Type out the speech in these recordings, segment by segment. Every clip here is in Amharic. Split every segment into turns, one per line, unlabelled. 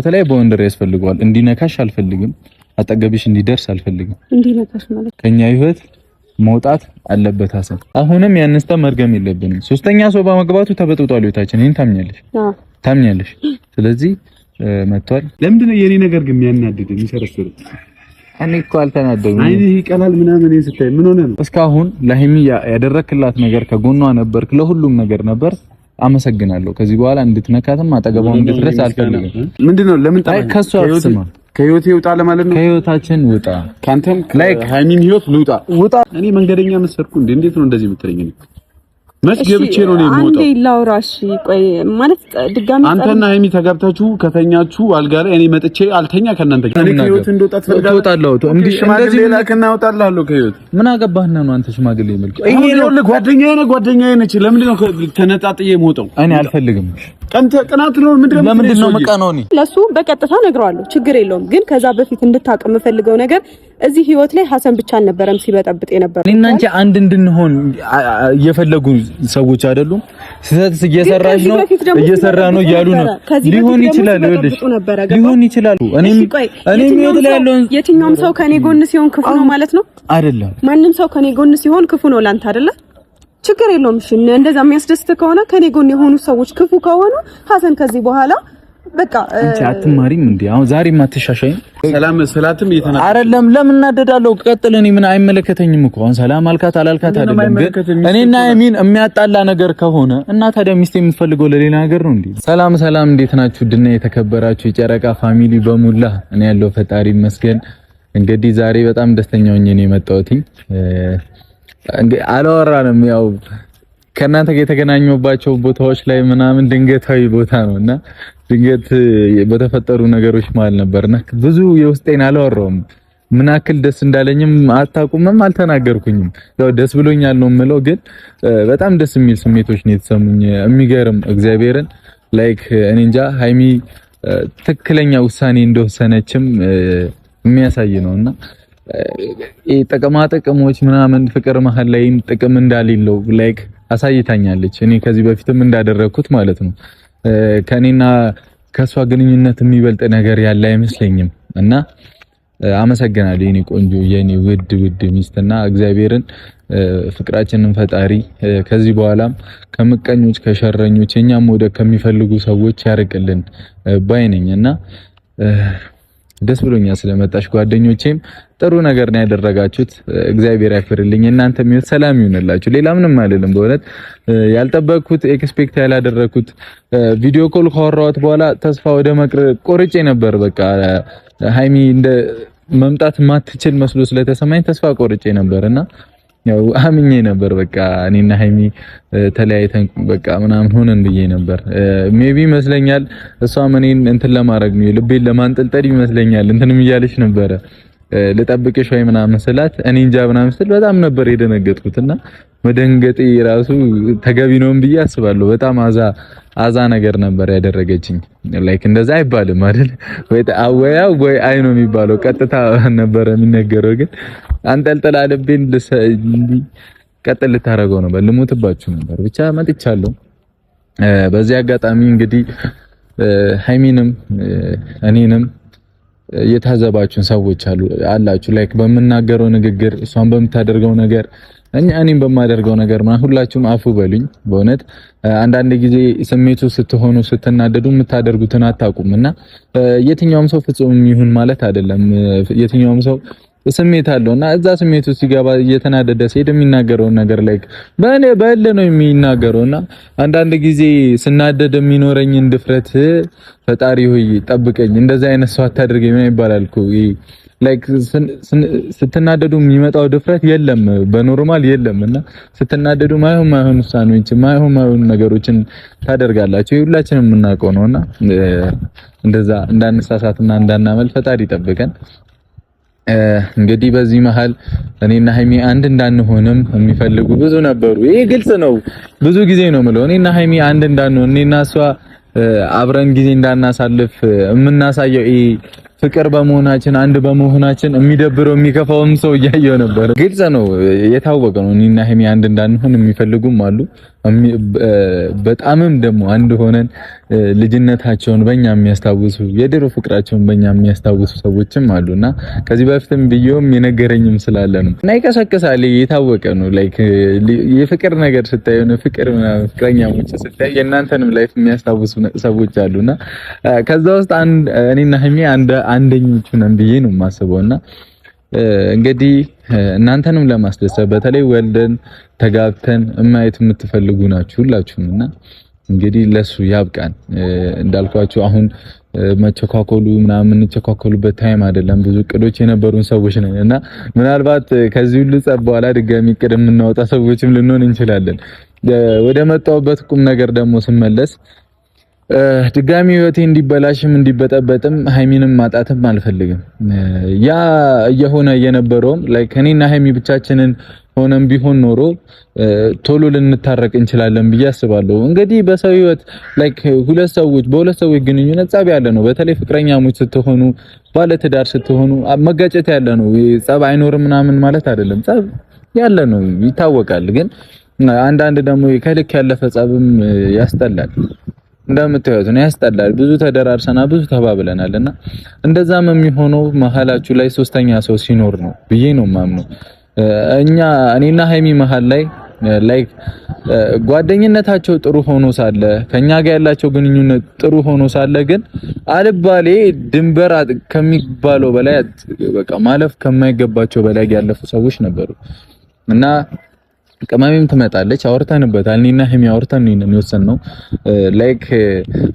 በተለይ በወንደር ያስፈልገዋል። እንዲነካሽ አልፈልግም። አጠገብሽ እንዲደርስ አልፈልግም።
እንዲነካሽ ማለት
ከኛ ህይወት መውጣት አለበት ሐሰን። አሁንም ያንስተ መርገም የለብንም። ሶስተኛ ሰው በመግባቱ ተበጥብጧል ህይወታችን። ይሄን ታምኛለሽ? ስለዚህ መጥቷል።
ለምንድን ነው የኔ ነገር ግን የሚያናድድ የሚሰረስር?
እኔ እኮ አልተናደድኩም።
አይኔ ይቀላል ምናምን ስታይ ምን ሆነ ነው?
እስካሁን ለሀይሚ ያደረክላት ነገር ከጎኗ ነበርክ፣ ለሁሉም ነገር ነበር። አመሰግናለሁ። ከዚህ በኋላ እንድትነካትም አጠገቧም እንድትደርስ አልፈልግም።
ምንድነው? ለምን
ጣይ ከሷ አትስማ።
ከህይወቴ ውጣ ለማለት ነው።
ከህይወታችን ውጣ።
ካንተም ሃይሚን ህይወት ውጣ። እኔ መንገደኛ መሰልኩ እንዴ? እንዴት ነው እንደዚህ የምትለኝ? መስገብቼ ነው ነው የምወጣው። አንዴ ላውራሽ። ቆይ ማለት ድጋሚ አንተና ሃይሚ ተጋብታችሁ ከተኛችሁ አልጋ ላይ እኔ መጥቼ አልተኛ ከእናንተ ጋር እኔ ከህይወት እንደወጣ ትፈልጋለሁ። እንደዚህ ላከና እወጣለሁ ከህይወት። ምን አገባህና ነው አንተ ሽማግሌ መልክ? ይሄ ነው ጓደኛዬ ነች። ለምንድን ነው ተነጣጥዬ የምወጣው? እኔ አልፈልግም። ቅናት ነው። ለምንድን ነው መቃነው? እኔ
ለሱ በቀጥታ ነግረዋለሁ። ችግር የለውም። ግን ከዛ በፊት እንድታውቅ የምፈልገው ነገር እዚህ ህይወት ላይ ሐሰን ብቻ አልነበረም ሲበጠብጥ የነበረው።
እኔና አንቺ አንድ እንድንሆን እየፈለጉ ሰዎች አይደሉም። ስህተት እየሰራሽ ነው እየሰራ ነው እያሉ ነው። ሊሆን ይችላል ሊሆን ይችላል። እኔም ህይወት ላይ ያለውን
የትኛውም ሰው ከኔ ጎን ሲሆን ክፉ ነው ማለት ነው
አይደለም።
ማንም ሰው ከኔ ጎን ሲሆን ክፉ ነው ላንተ አይደለ? ችግር የለውም። እሺ እንደዛ የሚያስደስት ከሆነ ከኔ ጎን የሆኑ ሰዎች ክፉ ከሆኑ ሐሰን ከዚህ በኋላ በቃ
አንቺ አትማሪም እንዴ? አሁን ዛሬም አትሻሻይም?
ሰላም ሰላትም እየተናገረ
አይደለም። ለምን እናደዳለሁ? ቀጥል። እኔ ምን አይመለከተኝም እኮ አሁን ሰላም አልካት አላልካት አይደለም። ግን እኔና የሚን የሚያጣላ ነገር ከሆነ እና ታዲያ ሚስቴ የምትፈልገው ለሌላ ነገር ነው እንዴ? ሰላም ሰላም፣ እንዴት ናችሁ? ድና የተከበራችሁ የጨረቃ ፋሚሊ በሙላ እኔ ያለው ፈጣሪ ይመስገን። እንግዲህ ዛሬ በጣም ደስተኛ ሆኜ ነው የመጣሁት። አላወራንም ያው ከእናንተ ጋር የተገናኘሁባቸው ቦታዎች ላይ ምናምን ድንገታዊ ቦታ ነውና ድንገት በተፈጠሩ ነገሮች ማለት ነበርና ብዙ የውስጤን አላወራውም። ምን አክል ደስ እንዳለኝም አታውቁምም፣ አልተናገርኩኝም። ያው ደስ ብሎኛል ነው የምለው። ግን በጣም ደስ የሚል ስሜቶች ነው የተሰሙኝ። የሚገርም እግዚአብሔርን ላይክ እኔ እንጃ ሃይሚ ትክክለኛ ውሳኔ እንደወሰነችም የሚያሳይ ነውና ጥቅማ ጥቅሞች ምናምን ፍቅር መሀል ላይ ጥቅም እንዳሌለው ላይክ አሳይታኛለች። እኔ ከዚህ በፊትም እንዳደረኩት ማለት ነው። ከኔና ከሷ ግንኙነት የሚበልጥ ነገር ያለ አይመስለኝም እና አመሰግናለሁ የኔ ቆንጆ የኔ ውድ ሚስትና እግዚአብሔርን ፍቅራችንን ፈጣሪ ከዚህ በኋላም ከምቀኞች ከሸረኞች እኛም ወደ ከሚፈልጉ ሰዎች ያርቅልን ባይነኝና ደስ ብሎኛል ስለመጣሽ። ጓደኞቼም ጥሩ ነገር ነው ያደረጋችሁት። እግዚአብሔር ያክብርልኝ። እናንተም ይሁን ሰላም ይሁንላችሁ። ሌላ ምንም አይደለም። በእውነት ያልጠበቅኩት ኤክስፔክት ያላደረኩት ቪዲዮ ኮል ካወራሁት በኋላ ተስፋ ወደ መቅረት ቆርጬ ነበር። በቃ ሃይሚ እንደ መምጣት ማትችል መስሎ ስለተሰማኝ ተስፋ ቆርጬ ነበርና ያው አምኜ ነበር። በቃ እኔና ሃይሚ ተለያይተን በቃ ምናምን ሆነን ብዬ ነበር። ሜቢ ይመስለኛል እሷም እኔን እንትን ለማድረግ ነው ልቤን ለማንጠልጠል ይመስለኛል እንትንም እያለች ነበረ ልጠብቅሽ ወይ ምናምን ስላት እኔ እንጃ ምናምን ስል በጣም ነበር የደነገጥኩትና መደንገጤ ራሱ ተገቢ ነው ብዬ አስባለሁ። በጣም አዛ ነገር ነበር ያደረገችኝ። ላይክ እንደዛ አይባልም አይደል ወይ አይ ነው የሚባለው። ቀጥታ ነበር የሚነገረው። ግን አንጠልጥላ ልቤን ቀጥል ልታረገው ነበር። ልሞትባችሁ ነበር። ብቻ መጥቻለሁ። በዚህ አጋጣሚ እንግዲህ ሃይሚንም እኔንም የታዘባችሁን ሰዎች አላችሁ። ላይክ በምናገረው ንግግር እሷን በምታደርገው ነገር እኔም በማደርገው ነገር ሁላችሁም አፉ በሉኝ። በእውነት አንዳንድ ጊዜ ስሜቱ ስትሆኑ ስትናደዱ የምታደርጉትን አታውቁምና የትኛውም ሰው ፍጹም ይሁን ማለት አይደለም። የትኛውም ሰው ስሜት አለውና እዛ ስሜቱ ሲገባ እየተናደደ ሲሄድ የሚናገረውን ነገር ላይክ በእለ ነው የሚናገረውና አንዳንድ ጊዜ ስናደድ የሚኖረኝን ድፍረት ፈጣሪ ሆይ ጠብቀኝ፣ እንደዛ አይነት ሰው አታድርገኝ ይባላል እኮ። ላይክ ስትናደዱ የሚመጣው ድፍረት የለም፣ በኖርማል የለምና ስትናደዱ ማይሆን ውሳኔዎች ማይሆን ነገሮችን ታደርጋላችሁ። ሁላችንም የምናውቀው ነውና እንደዛ እንዳንሳሳትና እንዳናመል ፈጣሪ ጠብቀን። እንግዲህ በዚህ መሃል እኔና ሃይሚ አንድ እንዳንሆንም የሚፈልጉ ብዙ ነበሩ። ይሄ ግልጽ ነው። ብዙ ጊዜ ነው የምለው እኔና ሃይሚ አንድ እንዳንሆን እኔና እሷ አብረን ጊዜ እንዳናሳልፍ የምናሳየው ይሄ ፍቅር በመሆናችን አንድ በመሆናችን የሚደብረው የሚከፋውም ሰው እያየው ነበር። ግልጽ ነው፣ የታወቀ ነው። እኔና ሃይሚ አንድ እንዳንሆን የሚፈልጉም አሉ። በጣምም ደግሞ አንድ ሆነን ልጅነታቸውን በእኛ የሚያስታውሱ የድሮ ፍቅራቸውን በእኛ የሚያስታውሱ ሰዎችም አሉና ከዚህ በፊትም ብየውም የነገረኝም ስላለ ነው እና ይቀሰቅሳል። የታወቀ ነው። ላይክ የፍቅር ነገር ስታይ ነው ፍቅረኛሞች ስታይ የእናንተንም ላይፍ የሚያስታውሱ ሰዎች አሉና ከዛ ውስጥ እኔና ሀይሚ አንደኞቹ ነን ብዬ ነው የማስበውና እንግዲህ እናንተንም ለማስደሰት በተለይ ወልደን ተጋብተን ማየት የምትፈልጉ ናችሁ ሁላችሁም እና እንግዲህ ለሱ ያብቃን። እንዳልኳችሁ አሁን መቸኳኮሉ ምናምን እንቸኳኮሉበት ታይም አይደለም። ብዙ እቅዶች የነበሩን ሰዎች ነን እና ምናልባት ከዚህ ሁሉ ጸብ በኋላ ድጋሚ እቅድ የምናወጣ ሰዎችም ልንሆን እንችላለን። ወደ መጣሁበት ቁም ነገር ደግሞ ስመለስ ድጋሚ ህይወቴ እንዲበላሽም እንዲበጠበጥም ሀይሚንም ማጣትም አልፈልግም። ያ እየሆነ የነበረውም ላይክ እኔና ሀይሚ ብቻችንን ሆነም ቢሆን ኖሮ ቶሎ ልንታረቅ እንችላለን ብዬ አስባለሁ። እንግዲህ በሰው ህይወት ላይክ በሁለት ሰዎች ግንኙነት ጸብ ያለ ነው። በተለይ ፍቅረኛሞች ስትሆኑ ባለ ትዳር ስትሆኑ መጋጨት ያለ ነው። ጸብ አይኖርም ምናምን ማለት አይደለም። ጸብ ያለ ነው ይታወቃል። ግን አንዳንድ ደግሞ ከልክ ያለፈ ጸብም ያስጠላል። እንደምታዩት ነው ያስጠላል። ብዙ ተደራርሰና ብዙ ተባብለናልና እንደዛም የሚሆነው መሀላችሁ ላይ ሶስተኛ ሰው ሲኖር ነው ብዬ ነው ማምነው። እኔና ሀይሚ መሀል ላይ ላይክ ጓደኝነታቸው ጥሩ ሆኖ ሳለ ከኛ ጋር ያላቸው ግንኙነት ጥሩ ሆኖ ሳለ ግን አልባሌ ድንበር ከሚባለው በላይ በቃ ማለፍ ከማይገባቸው በላይ ያለፉ ሰዎች ነበሩ እና ቅመሜም ትመጣለች። አውርተንበታል። እኔና ሀይሚ አውርተን ነው የወሰንነው። ላይክ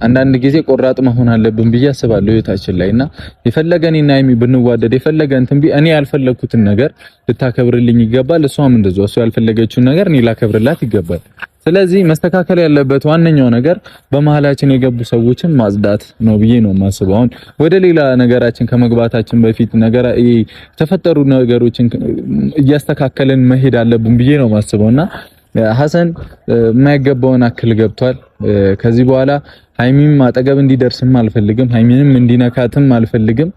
አንዳንድ ጊዜ ቆራጥ መሆን አለብን ብዬ አስባለሁ ህይወታችን ላይና የፈለገ እኔና ሀይሚ ብንዋደድ የፈለገ እንትን እኔ ያልፈለኩትን ነገር ልታከብርልኝ ይገባል። እሷም እንደዛው እሷ ያልፈለገችውን ነገር እኔ ላከብርላት ይገባል። ስለዚህ መስተካከል ያለበት ዋነኛው ነገር በመሃላችን የገቡ ሰዎችን ማጽዳት ነው ብዬ ነው የማስበው። አሁን ወደ ሌላ ነገራችን ከመግባታችን በፊት የተፈጠሩ ነገሮችን እያስተካከልን መሄድ አለብን ብዬ ነው የማስበውና ሐሰን የማይገባውን አክል ገብቷል። ከዚህ በኋላ ሀይሚም አጠገብ እንዲደርስም አልፈልግም፣ ሀይሚንም እንዲነካትም አልፈልግም።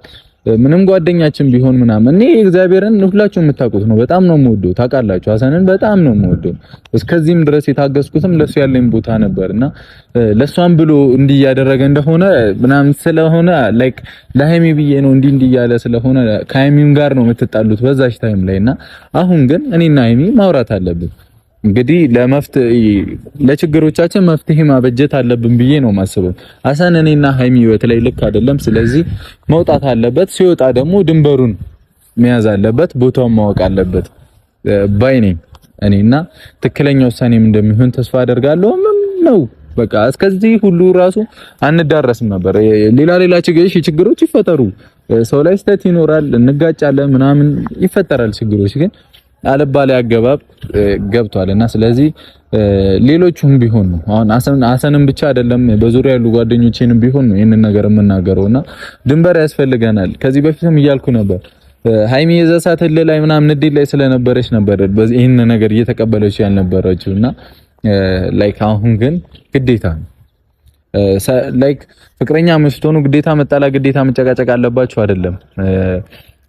ምንም ጓደኛችን ቢሆን ምናምን እኔ እግዚአብሔርን ሁላችሁም የምታውቁት ነው። በጣም ነው የምወደው፣ ታውቃላችሁ። ሐሰንን በጣም ነው የምወደው። እስከዚህም ድረስ የታገስኩትም ለሱ ያለኝ ቦታ ነበርና ለሷም ብሎ እንዲህ ያደረገ እንደሆነ ምናምን ስለሆነ ላይክ ለሀይሚ ብዬ ነው እንዲህ ያለ ስለሆነ ከሀይሚም ጋር ነው የምትጣሉት በዛች ታይም ላይና አሁን ግን እኔና ሀይሚ ማውራት አለብን። እንግዲህ ለችግሮቻችን መፍትሄ ማበጀት አለብን ብዬ ነው ማስበው። ሐሰን እኔና ሀይሚ ህይወት ላይ ልክ አይደለም። ስለዚህ መውጣት አለበት። ሲወጣ ደግሞ ድንበሩን መያዝ አለበት፣ ቦታውን ማወቅ አለበት ባይ ነኝ እኔና ትክክለኛ ውሳኔም እንደሚሆን ተስፋ አደርጋለሁ። ነው በቃ እስከዚህ ሁሉ ራሱ አንዳረስም ነበር። ሌላ ችግሮች ይፈጠሩ፣ ሰው ላይ ስህተት ይኖራል፣ እንጋጫለን፣ ምናምን ይፈጠራል ችግሮች ግን አለባለ አገባብ ገብቷልና ስለዚህ ሌሎቹም ቢሆን ነው አሁን ሐሰንም ብቻ አይደለም በዙሪያ ያሉ ጓደኞቼንም ቢሆን ነው ይሄንን ነገር የምናገረውና ድንበር ያስፈልገናል። ከዚህ በፊትም እያልኩ ነበር ሀይሚ የዘሳት ላይ ምናምን ንዴት ላይ ስለነበረች ነበር በዚህ ይሄን ነገር እየተቀበለች ያልነበረችውና ላይክ አሁን ግን ግዴታ ነው ላይክ ፍቅረኛ መስቶኑ ግዴታ መጣላ ግዴታ መጨቃጨቅ አለባችሁ አይደለም።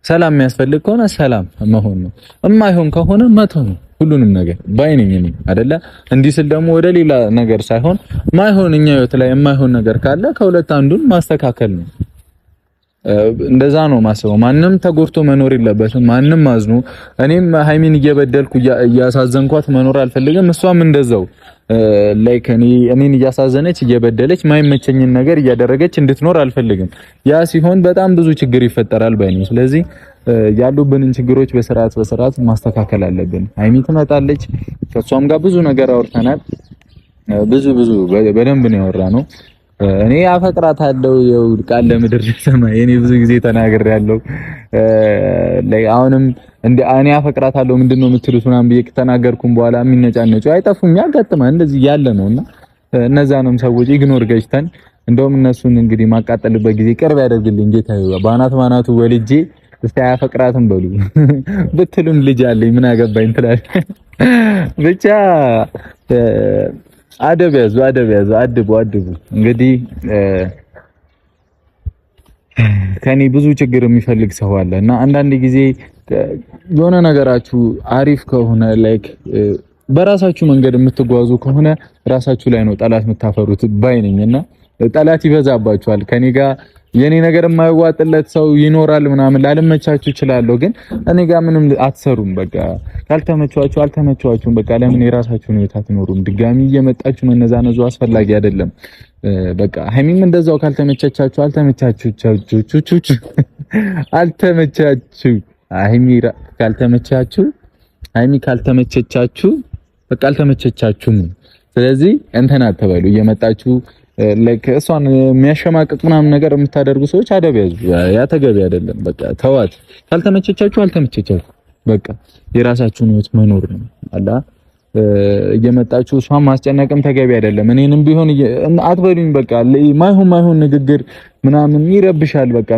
ሰላም የሚያስፈልግ ከሆነ ሰላም መሆን ነው። የማይሆን ከሆነ መተው ነው ሁሉንም ነገር ባይነኝ እኔ አይደለ። እንዲህ ስል ደግሞ ወደ ሌላ ነገር ሳይሆን ማይሆን እኛ ህይወት ላይ የማይሆን ነገር ካለ ከሁለት አንዱን ማስተካከል ነው። እንደዛ ነው ማስበው። ማንም ተጎድቶ መኖር የለበትም። ማንም አዝኖ እኔም ሀይሚን እየበደልኩ እያሳዘንኳት መኖር አልፈልግም። እሷም እንደዛው ላይክ እኔን እያሳዘነች እየበደለች ማይመቸኝን ነገር እያደረገች እንድትኖር አልፈልግም። ያ ሲሆን በጣም ብዙ ችግር ይፈጠራል ባይ ነኝ። ስለዚህ ያሉብንን ችግሮች በስርዓት ማስተካከል አለብን። ሀይሚ ትመጣለች። ከሷም ጋር ብዙ ነገር አውርተናል። ብዙ በደንብ ነው ያወራነው። እኔ አፈቅራታለሁ ቃል ለምድር ሰማይ እኔ ብዙ ጊዜ ተናግሬያለሁ። አሁንም እኔ አፈቅራታለሁ ምንድነው የምትሉት ምናምን ብዬ ከተናገርኩም በኋላ የሚነጫነጩ አይጠፉም። ያጋጥማል እንደዚህ ያለ ነውና እነዛንም ሰዎች ኢግኖር ገጭተን እንደውም እነሱን እንግዲህ ማቃጠልበት ጊዜ ቅርብ ያደርግልኝ ጌታዬ። ባናቱ ወልጄ እስቲ አያፈቅራትም በሉ ብትሉም ልጅ አለኝ ምን አገባኝ ትላለህ። ብቻ አደብ ያዙ አድቡ። እንግዲህ ከኔ ብዙ ችግር የሚፈልግ ሰው አለ እና አንዳንድ ጊዜ የሆነ ነገራችሁ አሪፍ ከሆነ ላይክ በራሳችሁ መንገድ የምትጓዙ ከሆነ ራሳችሁ ላይ ነው ጠላት የምታፈሩት ባይነኝና ጠላት ይበዛባችኋል። ከኔ ጋር የኔ ነገር የማይዋጥለት ሰው ይኖራል ምናምን ላልመቻችሁ እችላለሁ፣ ግን እኔ ጋር ምንም አትሰሩም። በቃ ካልተመቻችሁ አልተመቻችሁም። በቃ ለምን የራሳችሁን ህይወት አትኖሩም? ድጋሚ እየመጣችሁ መነዛነዙ አስፈላጊ አይደለም። በቃ ሀይሚም እንደዛው ካልተመቻችሁ ሀይሚ ካልተመቻችሁ በቃ አልተመቻችሁም። ስለዚህ እንትን አትበሉ እየመጣችሁ እሷን የሚያሸማቅቅ ምናምን ነገር የምታደርጉ ሰዎች አደብ ያዙ። ያ ተገቢ አይደለም። በቃ ተዋት። ካልተመቸቻችሁ አልተመቸቻችሁ፣ በቃ የራሳችሁን ህይወት መኖር ነው አላ እየመጣችሁ እሷን ማስጨነቅም ተገቢ አይደለም። እኔንም ቢሆን አትበሉኝ። በቃ ማይሆን ንግግር ምናምን ይረብሻል። በቃ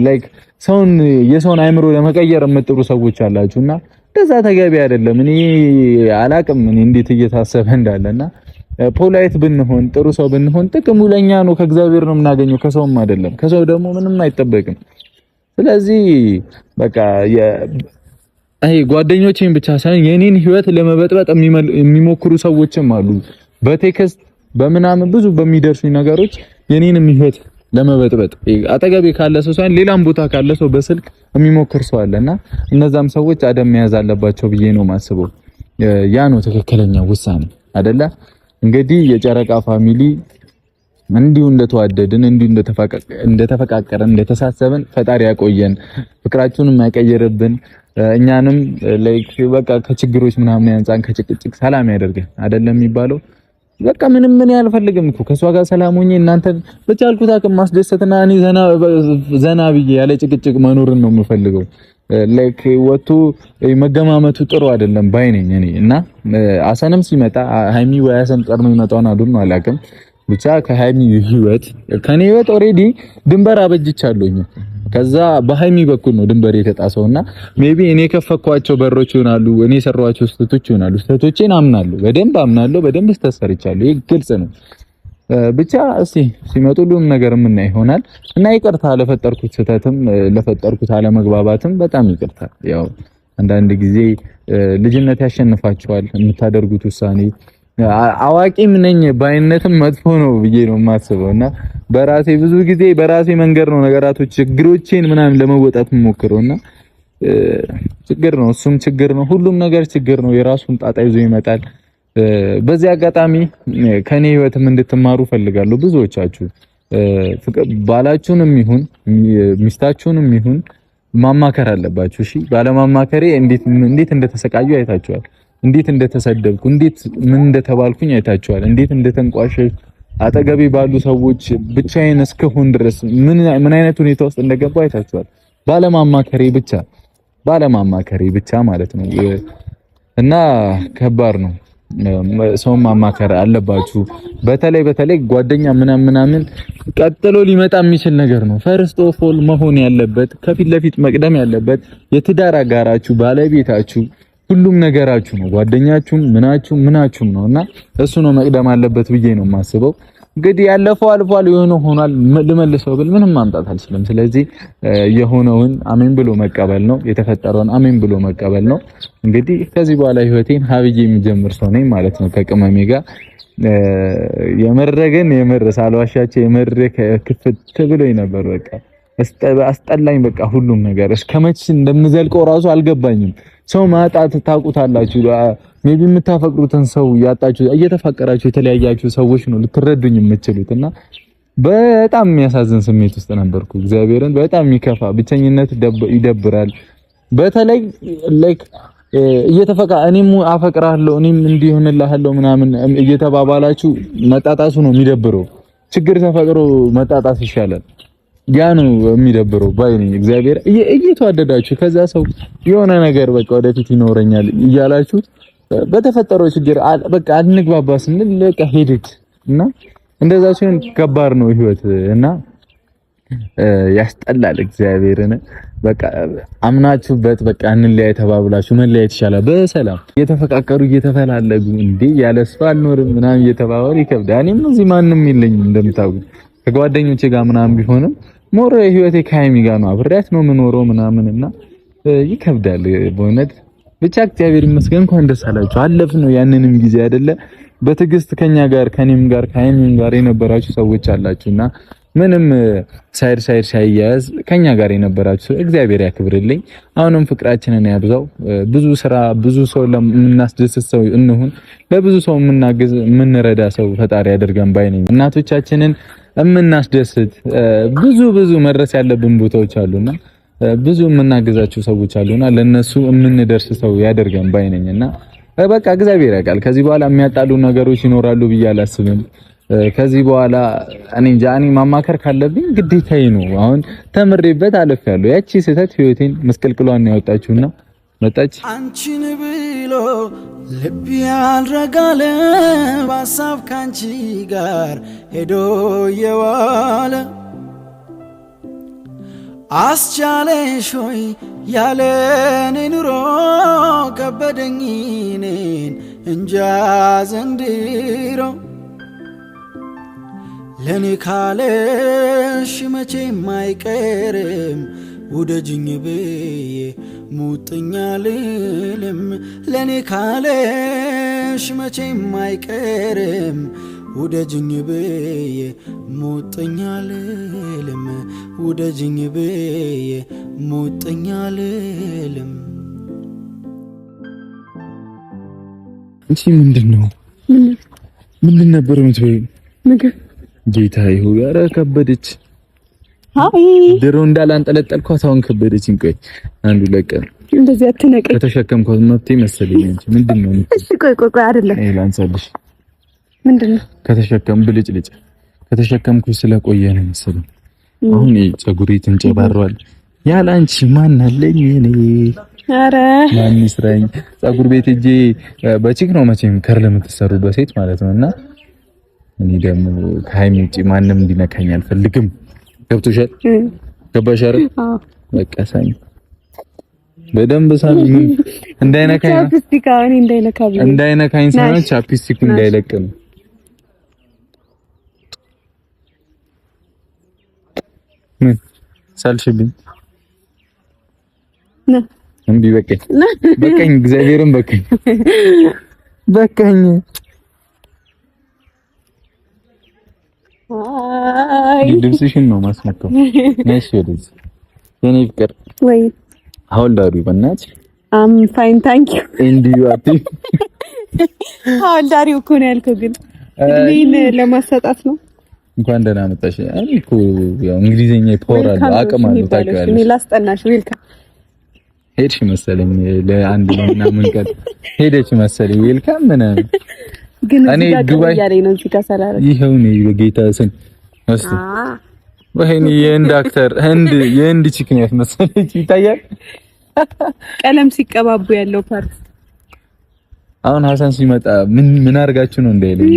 ላይክ ሰውን የሰውን አይምሮ ለመቀየር የምጥሩ ሰዎች አላችሁና እንደዛ ተገቢ አይደለም። እኔ አላቅም እኔ እንዴት እየታሰበ እንዳለና ፖላይት ብንሆን ጥሩ ሰው ብንሆን ጥቅሙ ለኛ ነው፣ ከእግዚአብሔር ነው የምናገኘው፣ ከሰውም አይደለም። ከሰው ደግሞ ምንም አይጠበቅም። ስለዚህ በቃ ጓደኞቼን ብቻ ሳይሆን የኔን ህይወት ለመበጥበጥ የሚሞክሩ ሰዎችም አሉ። በቴክስት በምናምን ብዙ በሚደርሱኝ ነገሮች የኔንም ህይወት ለመበጥበጥ አጠገቤ ካለ ሰው ሳይሆን ሌላም ቦታ ካለ ሰው በስልክ የሚሞክር ሰው አለና እነዛም ሰዎች አደም መያዝ አለባቸው ብዬ ነው ማስበው። ያ ነው ትክክለኛ ውሳኔ አይደለ? እንግዲህ የጨረቃ ፋሚሊ እንዲሁ እንደተዋደድን እንዲሁ እንደተፈቃቀረን እንደተሳሰብን ፈጣሪ ያቆየን፣ ፍቅራችሁንም ያቀየርብን፣ እኛንም ላይክ በቃ ከችግሮች ምናምን ያንጻን፣ ከጭቅጭቅ ሰላም ያደርገን አይደለም የሚባለው። በቃ ምንም ምን ያልፈልግም እኮ ከሷ ጋር ሰላም ሆኜ እናንተን በቻልኩት አቅም ማስደሰትና እኔ ዘና ብዬ ያለ ጭቅጭቅ መኖርን ነው የምፈልገው። ላይክ ወጡ መገማመቱ ጥሩ አይደለም ባይነኝ እኔ እና አሰንም ሲመጣ ሃይሚ ወይ አሰን ቀርኖ ይመጣውን አዱን አላውቅም። ብቻ ከሃይሚ ህይወት ከኔ ህይወት ኦሬዲ ድንበር አበጅቻለሁኝ። ከዛ በሃይሚ በኩል ነው ድንበር የተጣሰውና ሜቢ እኔ ከፈኳቸው በሮች ይሆናሉ፣ እኔ ሰራኋቸው ስህተቶች ይሆናሉ። ስህተቶቼን አምናለሁ፣ በደንብ ተሰርቻለሁ። ይሄ ግልጽ ነው። ብቻ እስቲ ሲመጡ ሁሉም ነገር ምን ይሆናል እና ይቅርታ ለፈጠርኩት ስህተትም ለፈጠርኩት አለመግባባትም በጣም ይቅርታ። ያው አንዳንድ ጊዜ ልጅነት ያሸንፋቸዋል የምታደርጉት ውሳኔ። አዋቂም ነኝ ባይነትም መጥፎ ነው ብዬ ነው የማስበውና በራሴ ብዙ ጊዜ በራሴ መንገድ ነው ነገራቶች ችግሮቼን ምናምን ለመወጣት የምሞክረውና ችግር ነው፣ እሱም ችግር ነው፣ ሁሉም ነገር ችግር ነው። የራሱን ጣጣ ይዞ ይመጣል። በዚህ አጋጣሚ ከኔ ህይወትም እንድትማሩ ፈልጋለሁ። ብዙዎቻችሁ ባላችሁንም ይሁን ሚስታችሁንም ይሁን ማማከር አለባችሁ። እሺ ባለማማከሬ እንዴት እንደተሰቃዩ አይታችኋል። እንዴት እንደተሰደብኩ እንዴት ምን እንደተባልኩኝ አይታችኋል። እንዴት እንደተንቋሸሽ አጠገቤ ባሉ ሰዎች ብቻዬን እስከሆን ድረስ ምን አይነት ሁኔታ ውስጥ እንደገባ አይታችኋል። ባለማማከሬ ብቻ ማለት ነው። እና ከባድ ነው። ሰው ማማከር አለባችሁ። በተለይ ጓደኛ ምናምን ቀጥሎ ሊመጣ የሚችል ነገር ነው። ፈርስት ኦፍ ኦል መሆን ያለበት ከፊት ለፊት መቅደም ያለበት የትዳር አጋራችሁ፣ ባለቤታችሁ፣ ሁሉም ነገራችሁ ነው። ጓደኛችሁም ምናችሁም ነውና እሱ ነው መቅደም አለበት ብዬ ነው የማስበው። እንግዲህ ያለፈው አልፏል፣ የሆነው ሆኗል። ልመልሰው ብል ምንም ማምጣት አልችልም። ስለዚህ የሆነውን አሜን ብሎ መቀበል ነው፣ የተፈጠረውን አሜን ብሎ መቀበል ነው። እንግዲህ ከዚህ በኋላ ህይወቴን ሀብዬ የሚጀምር ሰው ነኝ ማለት ነው ከቅመሜ ጋር። የምር ሳልዋሻቸው የምር ክፍት ብሎኝ ነበር። በቃ አስጠላኝ። በቃ ሁሉም ነገር እስከመቼ እንደምዘልቀው ራሱ አልገባኝም። ሰው ማጣት ታውቁታላችሁ። ሜቢ የምታፈቅሩትን ሰው ያጣችሁ እየተፋቀራችሁ የተለያያችሁ ሰዎች ነው ልትረዱኝ የምትችሉትና በጣም የሚያሳዝን ስሜት ውስጥ ነበርኩ። እግዚአብሔርን በጣም የሚከፋ ብቸኝነት ይደብራል። በተለይ ላይክ እኔም አፈቅራለሁ እኔም እንዲሆንልሃለሁ ምናምን እየተባባላችሁ መጣጣሱ ነው የሚደብረው። ችግር ተፈቅሮ መጣጣስ ይሻላል። ያ ነው የሚደብረው ባይኔ። እግዚአብሔር እየተዋደዳችሁ ከዛ ሰው የሆነ ነገር በቃ ወደፊት ይኖረኛል እያላችሁ በተፈጠረው ችግር በቃ አንግባባ ስንል በቃ ሄድት እና እንደዛ ሲሆን ከባድ ነው ህይወት እና ያስጠላል። እግዚአብሔርን በቃ አምናችሁበት በቃ እንለያይ ተባብላችሁ መለያየት ይሻላል። በሰላም እየተፈቃቀሩ እየተፈላለጉ እንዴ ያለስፋ አልኖርም ምናምን እየተባባሉ ይከብዳል። እኔም እዚህ ማንም የለኝም እንደምታውቁት ከጓደኞቼ ጋር ምናምን ቢሆንም ሞር ህይወቴ ከሀይሚ ጋር ነው፣ አብሬያት ነው የምኖረው ምናምን እና ይከብዳል በእውነት ብቻ እግዚአብሔር ይመስገን እንኳን ደስ አላችሁ። አለፍነው ያንንም ጊዜ አይደለ በትዕግስት ከኛ ጋር ከኔም ጋር ከአይሚም ጋር የነበራችሁ ሰዎች አላችሁና ምንም ሳይድ ሳይያዝ ከኛ ጋር የነበራችሁ እግዚአብሔር ያክብርልኝ። አሁንም ፍቅራችንን ያብዛው። ብዙ ስራ ብዙ ሰው ለምናስደስት ሰው እንሁን። ለብዙ ሰው የምናግዝ የምንረዳ ሰው ፈጣሪ ያደርገን ባይ ነኝ። እናቶቻችንን የምናስደስት ብዙ መድረስ ያለብን ቦታዎች አሉና ብዙ የምናግዛቸው ሰዎች አሉና ለነሱ የምንደርስ ሰው ያደርገን ባይ ነኝና በቃ እግዚአብሔር ያውቃል። ከዚህ በኋላ የሚያጣሉ ነገሮች ይኖራሉ ብዬ አላስብም። ከዚህ በኋላ እኔ እንጃ እኔ ማማከር ካለብኝ ግዴታዬ ነው። አሁን ተምሬበት አለፍያለሁ። ያቺ ስህተት ህይወቴን መስቀልቅሏን ያወጣችውና መጣች።
አንቺን ብሎ ልብ ያልረጋለ በሀሳብ ካንቺ ጋር ሄዶ የዋለ አስቻለሽ ሆይ ያለኔ ኑሮ ከበደኝ እኔን እንጃ ዘንድሮ ለኔ ካለሽ መቼም አይቀርም ውደጅኝ ብዬ ሙጥኛ ልልም ለኔ ካለሽ መቼም አይቀርም ውደጅኝ ብዬ ሙጥኛ ልልም ውደጅኝ ብዬ ሙጥኛ ልልም።
እሺ ምንድነው ነበር የምትበይው? ምግብ ጌታ ይሁን። ኧረ ከበደች። አይ ድሮ እንዳላንጠለጠልኳት አሁን ከበደችኝ። ቆይ አንዱ ለቀን እንደዚህ አትነቀኝ። ከተሸከምኳት መብቴ መሰለኝ እንጂ ምንድነው? እሺ ቆይ አይደለም። አይ ላንሳልሽ። ምንድነው? ብልጭልጭ ከተሸከምኩ ስለቆየ ነው መሰለኝ። አሁን ፀጉሬ ተንጨባሯል። ያላንቺ ማን አለኝ እኔ? ኧረ ማን ይስራኝ? ፀጉር ቤት ሂጄ በቺክ ነው መቼም ከርል የምትሰሩ በሴት ማለት ነውና እኔ ደግሞ ከሀይሚ ውጪ ማንም እንዲነካኝ አልፈልግም። ገብቶሻል? ገባሽ አይደል? አዎ በቃ ሳኝ በደንብ ሳኝ ምን እንዳይነካኝ ቻፕስቲክ አሁን እንዳይነካኝ ሳይሆን ቻፕስቲክ እንዳይለቅም ምን ሳልሽብኝ ነ እንቢ በቃኝ እግዚአብሔርን በቃኝ አይ ድምፅሽን ነው ማስመከው ነሽ ወደዚህ የኔ ፍቅር ወይ አሁን ዳሩ በእናትሽ አም ፋይን ታንክ ዩ ኤንድ ዩ አቲ አሁን ዳሩ እኮ ነው ያልከው ግን እድሜን ለማሰጣት ነው። እንኳን ደህና መጣሽ። እኔ እኮ ያው እንግሊዘኛ ፓወር አለ አቅም አለ ታውቂያለሽ። እኔ ላስጠናሽ ዌልካም ሄድሽ መሰለኝ ለአንድ ምናምን ቀን ሄደች መሰለኝ ዌልካም ምናምን ግን እኔ ዱባይ ያለኝ ነው እዚህ ጋር ሰላራ ይሄው ነው በጌታ ስም እስቲ ወይኔ የህንድ አክተር የህንድ ቺክን ያስመሰለች ይታያል። ቀለም ሲቀባቡ ያለው ፓርት አሁን ሀሳን ሲመጣ ምን አርጋችሁ ነው እንዳይለኝ።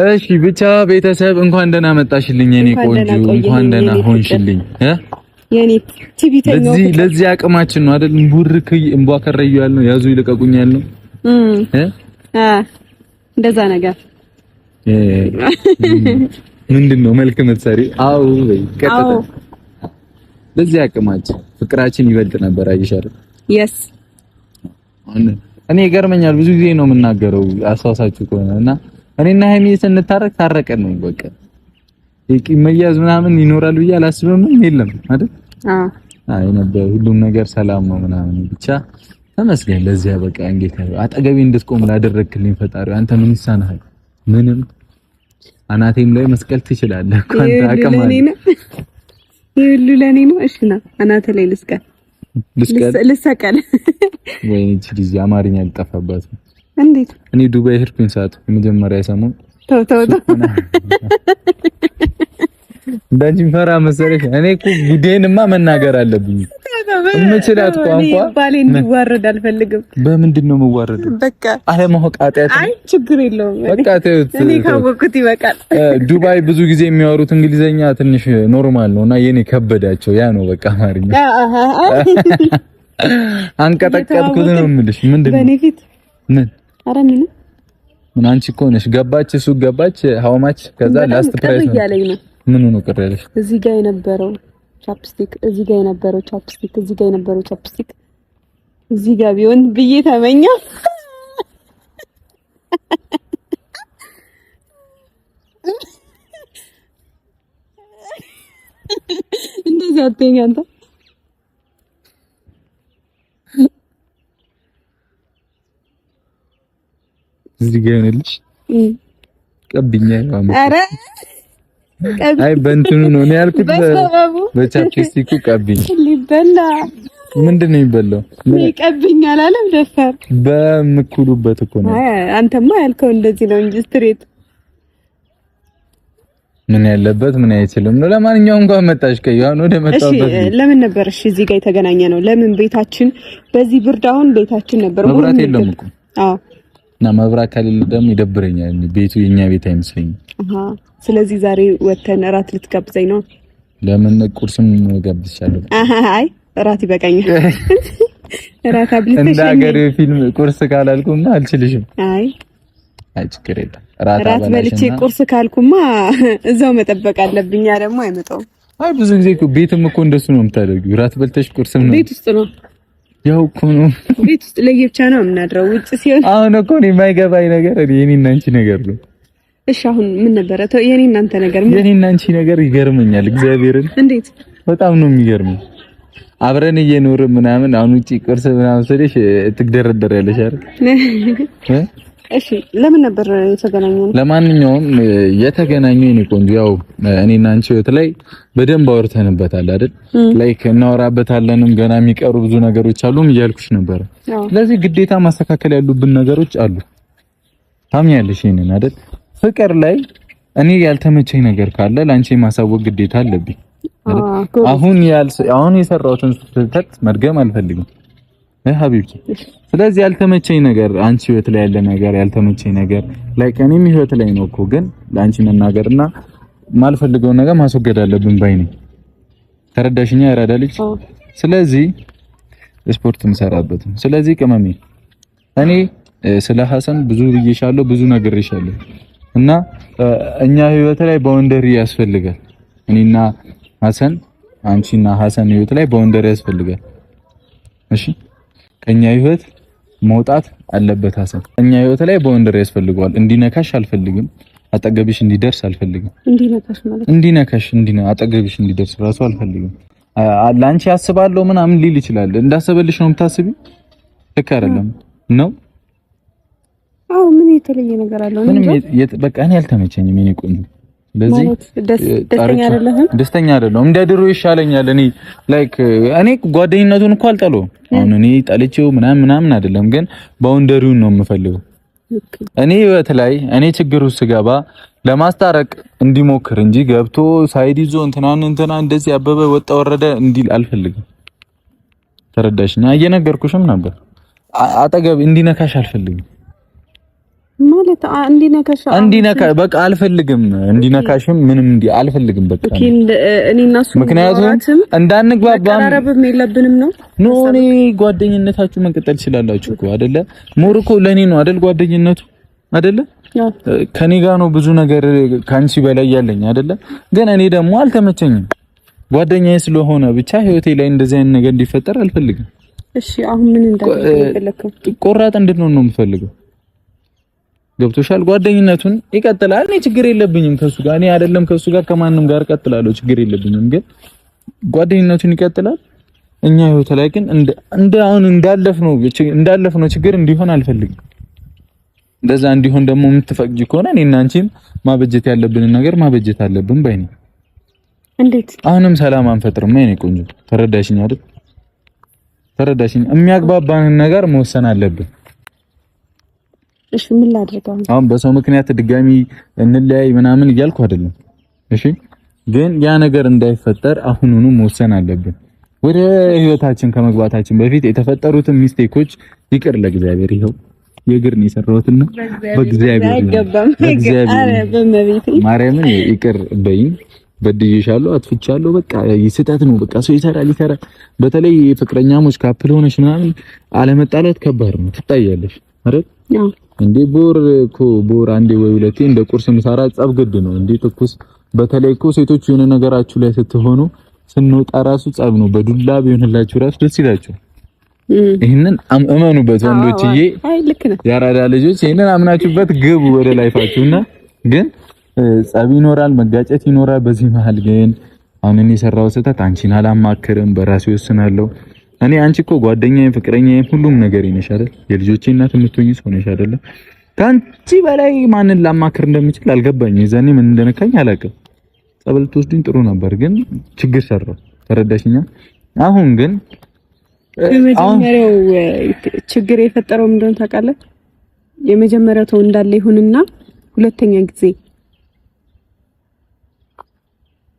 እሺ ብቻ ቤተሰብ እንኳን ደህና መጣሽልኝ የኔ ቆንጆ፣ እንኳን ደህና ሆንሽልኝ። የኔ ቲቪ ተኛው ለዚህ አቅማችን ነው አይደል? ቡርክይ እንቧከረዩ ያልነው ያዙ ይልቀቁኝ ያልነው እንደዛ ነገር ምንድነው መልክ መትሰሪ? አው ቀጥታ ለዚህ አቅማችን ፍቅራችን ይበልጥ ነበር። አይሻል yes እኔ ይገርመኛል። ብዙ ጊዜ ነው የምናገረው አሳሳችሁ ከሆነና እኔና ሀይሚ ስንታረቅ ታረቀን ነው በቃ። የቂም መያዝ ምናምን ይኖራል ብዬ አላስብም። የለም አይደል? አይ ነበር ሁሉም ነገር ሰላም ነው ምናምን ብቻ ተመስገን። ለዚያ በቃ እንጌታ አጠገቤ እንድትቆም ላደረክልኝ ፈጣሪ አንተ ምን ይሳናል? ምንም አናቴም ላይ መስቀል ትችላለህ እኮ አንተ አቀማ ይሁሉ ለኔ ነው። እሺ ና አናተ ላይ ልስቀል ወይኔ ጂጂ አማርኛ ልጠፋባት እንዴት? እኔ ዱባይ ሄድኩኝ ሰዓት የመጀመሪያ ሰሞን ተው እንዳንቺ ፈራ መሰለሽ። እኔ እኮ ጉዴንማ መናገር አለብኝ። እምችላት ቋንቋ ባሌ እንዲዋረድ አልፈልግም። በምንድን ነው የምዋረደው? በቃ አለማወቅ ኃጢአት። አይ ችግር የለውም በቃ ተውት። እኔ ካወቅኩት ይበቃል። ዱባይ ብዙ ጊዜ የሚያወሩት እንግሊዘኛ ትንሽ ኖርማል ነውና የኔ ከበዳቸው። ያ ነው በቃ አማርኛ አንቀጠቀጥኩት ነው የምልሽ። ምንድን ነው በኔ ፊት ምን አረኝ ነው ምን አንቺ እኮ ነሽ ገባች፣ እሱ ገባች how much ከዛ ላስት ፕራይስ ነው። ምን ነው ቅር ያለሽ? እዚህ ጋር የነበረው ቻፕስቲክ እዚህ ጋር የነበረው ቻፕስቲክ እዚህ ጋር የነበረው ቻፕስቲክ
እዚህ ጋር ቢሆን ብዬ ተመኘው። እንደዚህ አትይኝ አንተ።
እዚህ ጋር ነልሽ ቀብኛ ያው
አረ
አይ በእንትኑ ነው እኔ ያልኩት በቻፕስቲኩ ቀብኝ
ሊበላ
ምንድነው የሚበላው?
ቀብኝ አላለም ደፈር
በምኩሉበት እኮ ነው።
አይ አንተማ ያልከው እንደዚህ ነው እንጂ ስትሬት
ምን ያለበት ምን አይችልም ነው። ለማንኛውም እንኳን መጣሽ ከያው ወደ መጣበት።
እሺ ለምን ነበር እሺ እዚህ ጋር የተገናኘ ነው? ለምን ቤታችን በዚህ ብርድ አሁን ቤታችን ነበር
መብራት የለም እኮ።
አዎ
እና መብራት ከሌለ ደግሞ ይደብረኛል። ቤቱ የኛ ቤት አይመስለኝም።
ስለዚህ ዛሬ ወተን እራት ልትጋብዘኝ ነው?
ለምን ቁርስም ጋብዝሻለሁ።
አይ እራት ይበቃኛል። እራት አብልተሽ
እንደ ሀገር ፊልም ቁርስ ካላልኩማ አልችልሽም።
አይ
ችግር የለም።
እራት በልቼ ቁርስ ካልኩማ እዛው መጠበቅ አለብኝ። ያ ደግሞ አይመጣውም።
አይ ብዙ ጊዜ እኮ ቤትም እኮ እንደሱ ነው የምታደርጊው። እራት በልተሽ ቁርስም ነው
ቤት ውስጥ ነው።
ያው እኮ ነው
ቤት ውስጥ ለየብቻ ነው የምናድረው። ውጭ ሲሆን
አሁን እኮ ነው የማይገባኝ ነገር የኔና አንቺ ነገር ነው።
እሺ አሁን ምን ነበረ? የኔ እናንተ ነገር ምን?
የኔና አንቺ ነገር ይገርመኛል። እግዚአብሔርን
እንዴት
በጣም ነው የሚገርመኝ። አብረን እየኖርን ምናምን አሁን ውጪ ቁርስ ምናምን ስለሽ ትግደረደሪያለሽ አይደል?
እሺ ለምን ነበር የተገናኘው?
ለማንኛውም የተገናኘው የኔ ቆንጆ ያው እኔና አንቺ ህይወት ላይ በደንብ አውርተንበታል አይደል? ላይክ እናወራበታለንም ገና የሚቀሩ ብዙ ነገሮች አሉም እያልኩሽ ነበር። ስለዚህ ግዴታ ማስተካከል ያሉብን ነገሮች አሉ። ታምኛለሽ ይሄንን አይደል? ፍቅር ላይ እኔ ያልተመቸኝ ነገር ካለ ላንቺ ማሳወቅ ግዴታ አለብኝ። አሁን የሰራሁትን ስህተት መድገም አልፈልግም ሀቢብቲ። ስለዚህ ያልተመቸኝ ነገር አንቺ ህይወት ላይ ያለ ነገር ያልተመቸኝ ነገር ላይክ እኔም ህይወት ላይ ነው እኮ ግን ላንቺ መናገርና ማልፈልገውን ነገር ማስወገድ አለብን ባይ ነኝ። ተረዳሽኛ? ያራዳልሽ። ስለዚህ ስፖርት የምሰራበት ነው። ስለዚህ ቅመሜ እኔ ስለ ሐሰን ብዙ ብዬሻለሁ፣ ብዙ ነግሬሻለሁ እና እኛ ህይወት ላይ ባውንደሪ ያስፈልጋል። እኔና ሐሰን አንቺና ሐሰን ህይወት ላይ ባውንደሪ ያስፈልጋል። እሺ ከኛ ህይወት መውጣት አለበት ሐሰን። እኛ ህይወት ላይ ባውንደሪ ያስፈልገዋል። እንዲነካሽ አልፈልግም። አጠገብሽ እንዲደርስ አልፈልግም።
እንዲነካሽ ማለት
እንዲነካሽ አጠገብሽ እንዲደርስ ራሱ አልፈልግም። ላንቺ ያስባለሁ ምናምን ሊል ይችላል። እንዳሰበልሽ ነው የምታስቢው። ልክ አይደለም ነው?
አዎ ምን የተለየ ነገር አለው?
በቃ እኔ አልተመቸኝም የኔ ቆንጆ። ስለዚህ ደስተኛ አይደለሁም። እንደ ድሮ ይሻለኛል። እኔ ላይክ እኔ ጓደኝነቱን እኮ አልጠለውም። አሁን እኔ ጠልቼው ምናምን አይደለም፣ ግን ባውንደሪውን ነው የምፈልገው። እኔ ህይወት ላይ እኔ ችግር ውስጥ ስገባ ለማስታረቅ እንዲሞክር እንጂ ገብቶ ሳይድ ይዞ እንትና እንደዚህ አበበ ወጣ ወረደ እንዲል አልፈልግም። ተረዳሽኛ? እየነገርኩሽም ነበር። አጠገብ እንዲነካሽ አልፈልግም ማለት እንዲነካ በቃ አልፈልግም። እንዲነካሽም ምንም አልፈልግም። በቃ
እኔና እሱ
ምክንያቱም እንዳንግባባም
መቀራረብም የለብንም ነው።
እኔ ጓደኝነታችሁ መቀጠል ይችላልላችሁ እኮ አይደለ? ሞር እኮ ለኔ ነው አይደል ጓደኝነቱ አይደለ? ከኔ ጋር ነው ብዙ ነገር ካንቺ በላይ ያለኝ አይደለ? ግን እኔ ደግሞ አልተመቸኝም። ጓደኛዬ ስለሆነ ብቻ ህይወቴ ላይ እንደዚህ አይነት ነገር እንዲፈጠር አልፈልግም።
እሺ አሁን ምን እንዳደረግከው?
ቆራጥ እንድትሆን ነው የምፈልገው። ገብቶሻል? ጓደኝነቱን ይቀጥላል። እኔ ችግር የለብኝም ከሱ ጋር። እኔ አይደለም ከሱ ጋር ከማንም ጋር እቀጥላለሁ፣ ችግር የለብኝም። ግን ጓደኝነቱን ይቀጥላል። እኛ ህይወት ላይ ግን አሁን እንዳለፍነው ችግር እንዲሆን አልፈልግም። እንደዛ እንዲሆን ደግሞ የምትፈቅጂ ከሆነ እኔና አንቺም ማበጀት ያለብንን ነገር ማበጀት አለብን ባይ ነኝ።
እንዴት?
አሁንም ሰላም አንፈጥርም የኔ ቆንጆ። ተረዳሽኝ አይደል? ተረዳሽኝ? የሚያግባባንን ነገር መወሰን አለብን።
እሺ ምን ላድርግ
አሁን በሰው ምክንያት ድጋሚ እንለያይ ምናምን እያልኩ አይደለም። እሺ ግን ያ ነገር እንዳይፈጠር አሁኑኑ መወሰን አለብን። ወደ ህይወታችን ከመግባታችን በፊት የተፈጠሩትን ሚስቴኮች ይቅር ለእግዚአብሔር ይኸው የእግር ነው የሰራሁትና በእግዚአብሔር ማርያምን ይቅር በይኝ። በድዬሻለሁ፣ አጥፍቻለሁ። በቃ ስህተት ነው። በቃ ሰው ይሰራል። በተለይ ፍቅረኛሞች ካፕል ሆነሽ ምናምን አለመጣላት ከባድ ነው። ትጣያለሽ አይደል? እንዴ ቦር አንዴ ወይ ሁለቴ እንደ ቁርስ ምሳራ ጸብ ግድ ነው እንዴ ትኩስ። በተለይ እኮ ሴቶች የሆነ ነገራችሁ ላይ ስትሆኑ ስንወጣ ራሱ ጸብ ነው። በዱላ ቢሆንላችሁ ራሱ ደስ ይላችሁ ይሄንን እመኑበት ወንዶችዬ፣ ያራዳ ልጆች ይሄንን አምናችሁበት ግቡ ወደ ላይፋችሁና። ግን ጸብ ይኖራል፣ መጋጨት ይኖራል። በዚህ መሀል ግን አሁን እኔ የሰራው ስህተት አንቺን አላማክርም፣ በራሴ ወስናለሁ። እኔ አንቺ እኮ ጓደኛዬ፣ ፍቅረኛዬ፣ ሁሉም ነገር ነሽ አይደል? የልጆቼ እናት የምትሆኚ ሰው ነሽ አይደል? ከአንቺ በላይ ማንን ላማክር እንደምችል አልገባኝ። የዛኔ ምን እንደነካኝ አላውቅም። ጸበል ትወስዱኝ ጥሩ ነበር፣ ግን ችግር ሰራው። ተረዳሽኛ? አሁን ግን
የመጀመሪያው ችግር የፈጠረው ምንድን ነው ታውቃለህ? የመጀመሪያው ተው እንዳለ ይሁንና ሁለተኛ ጊዜ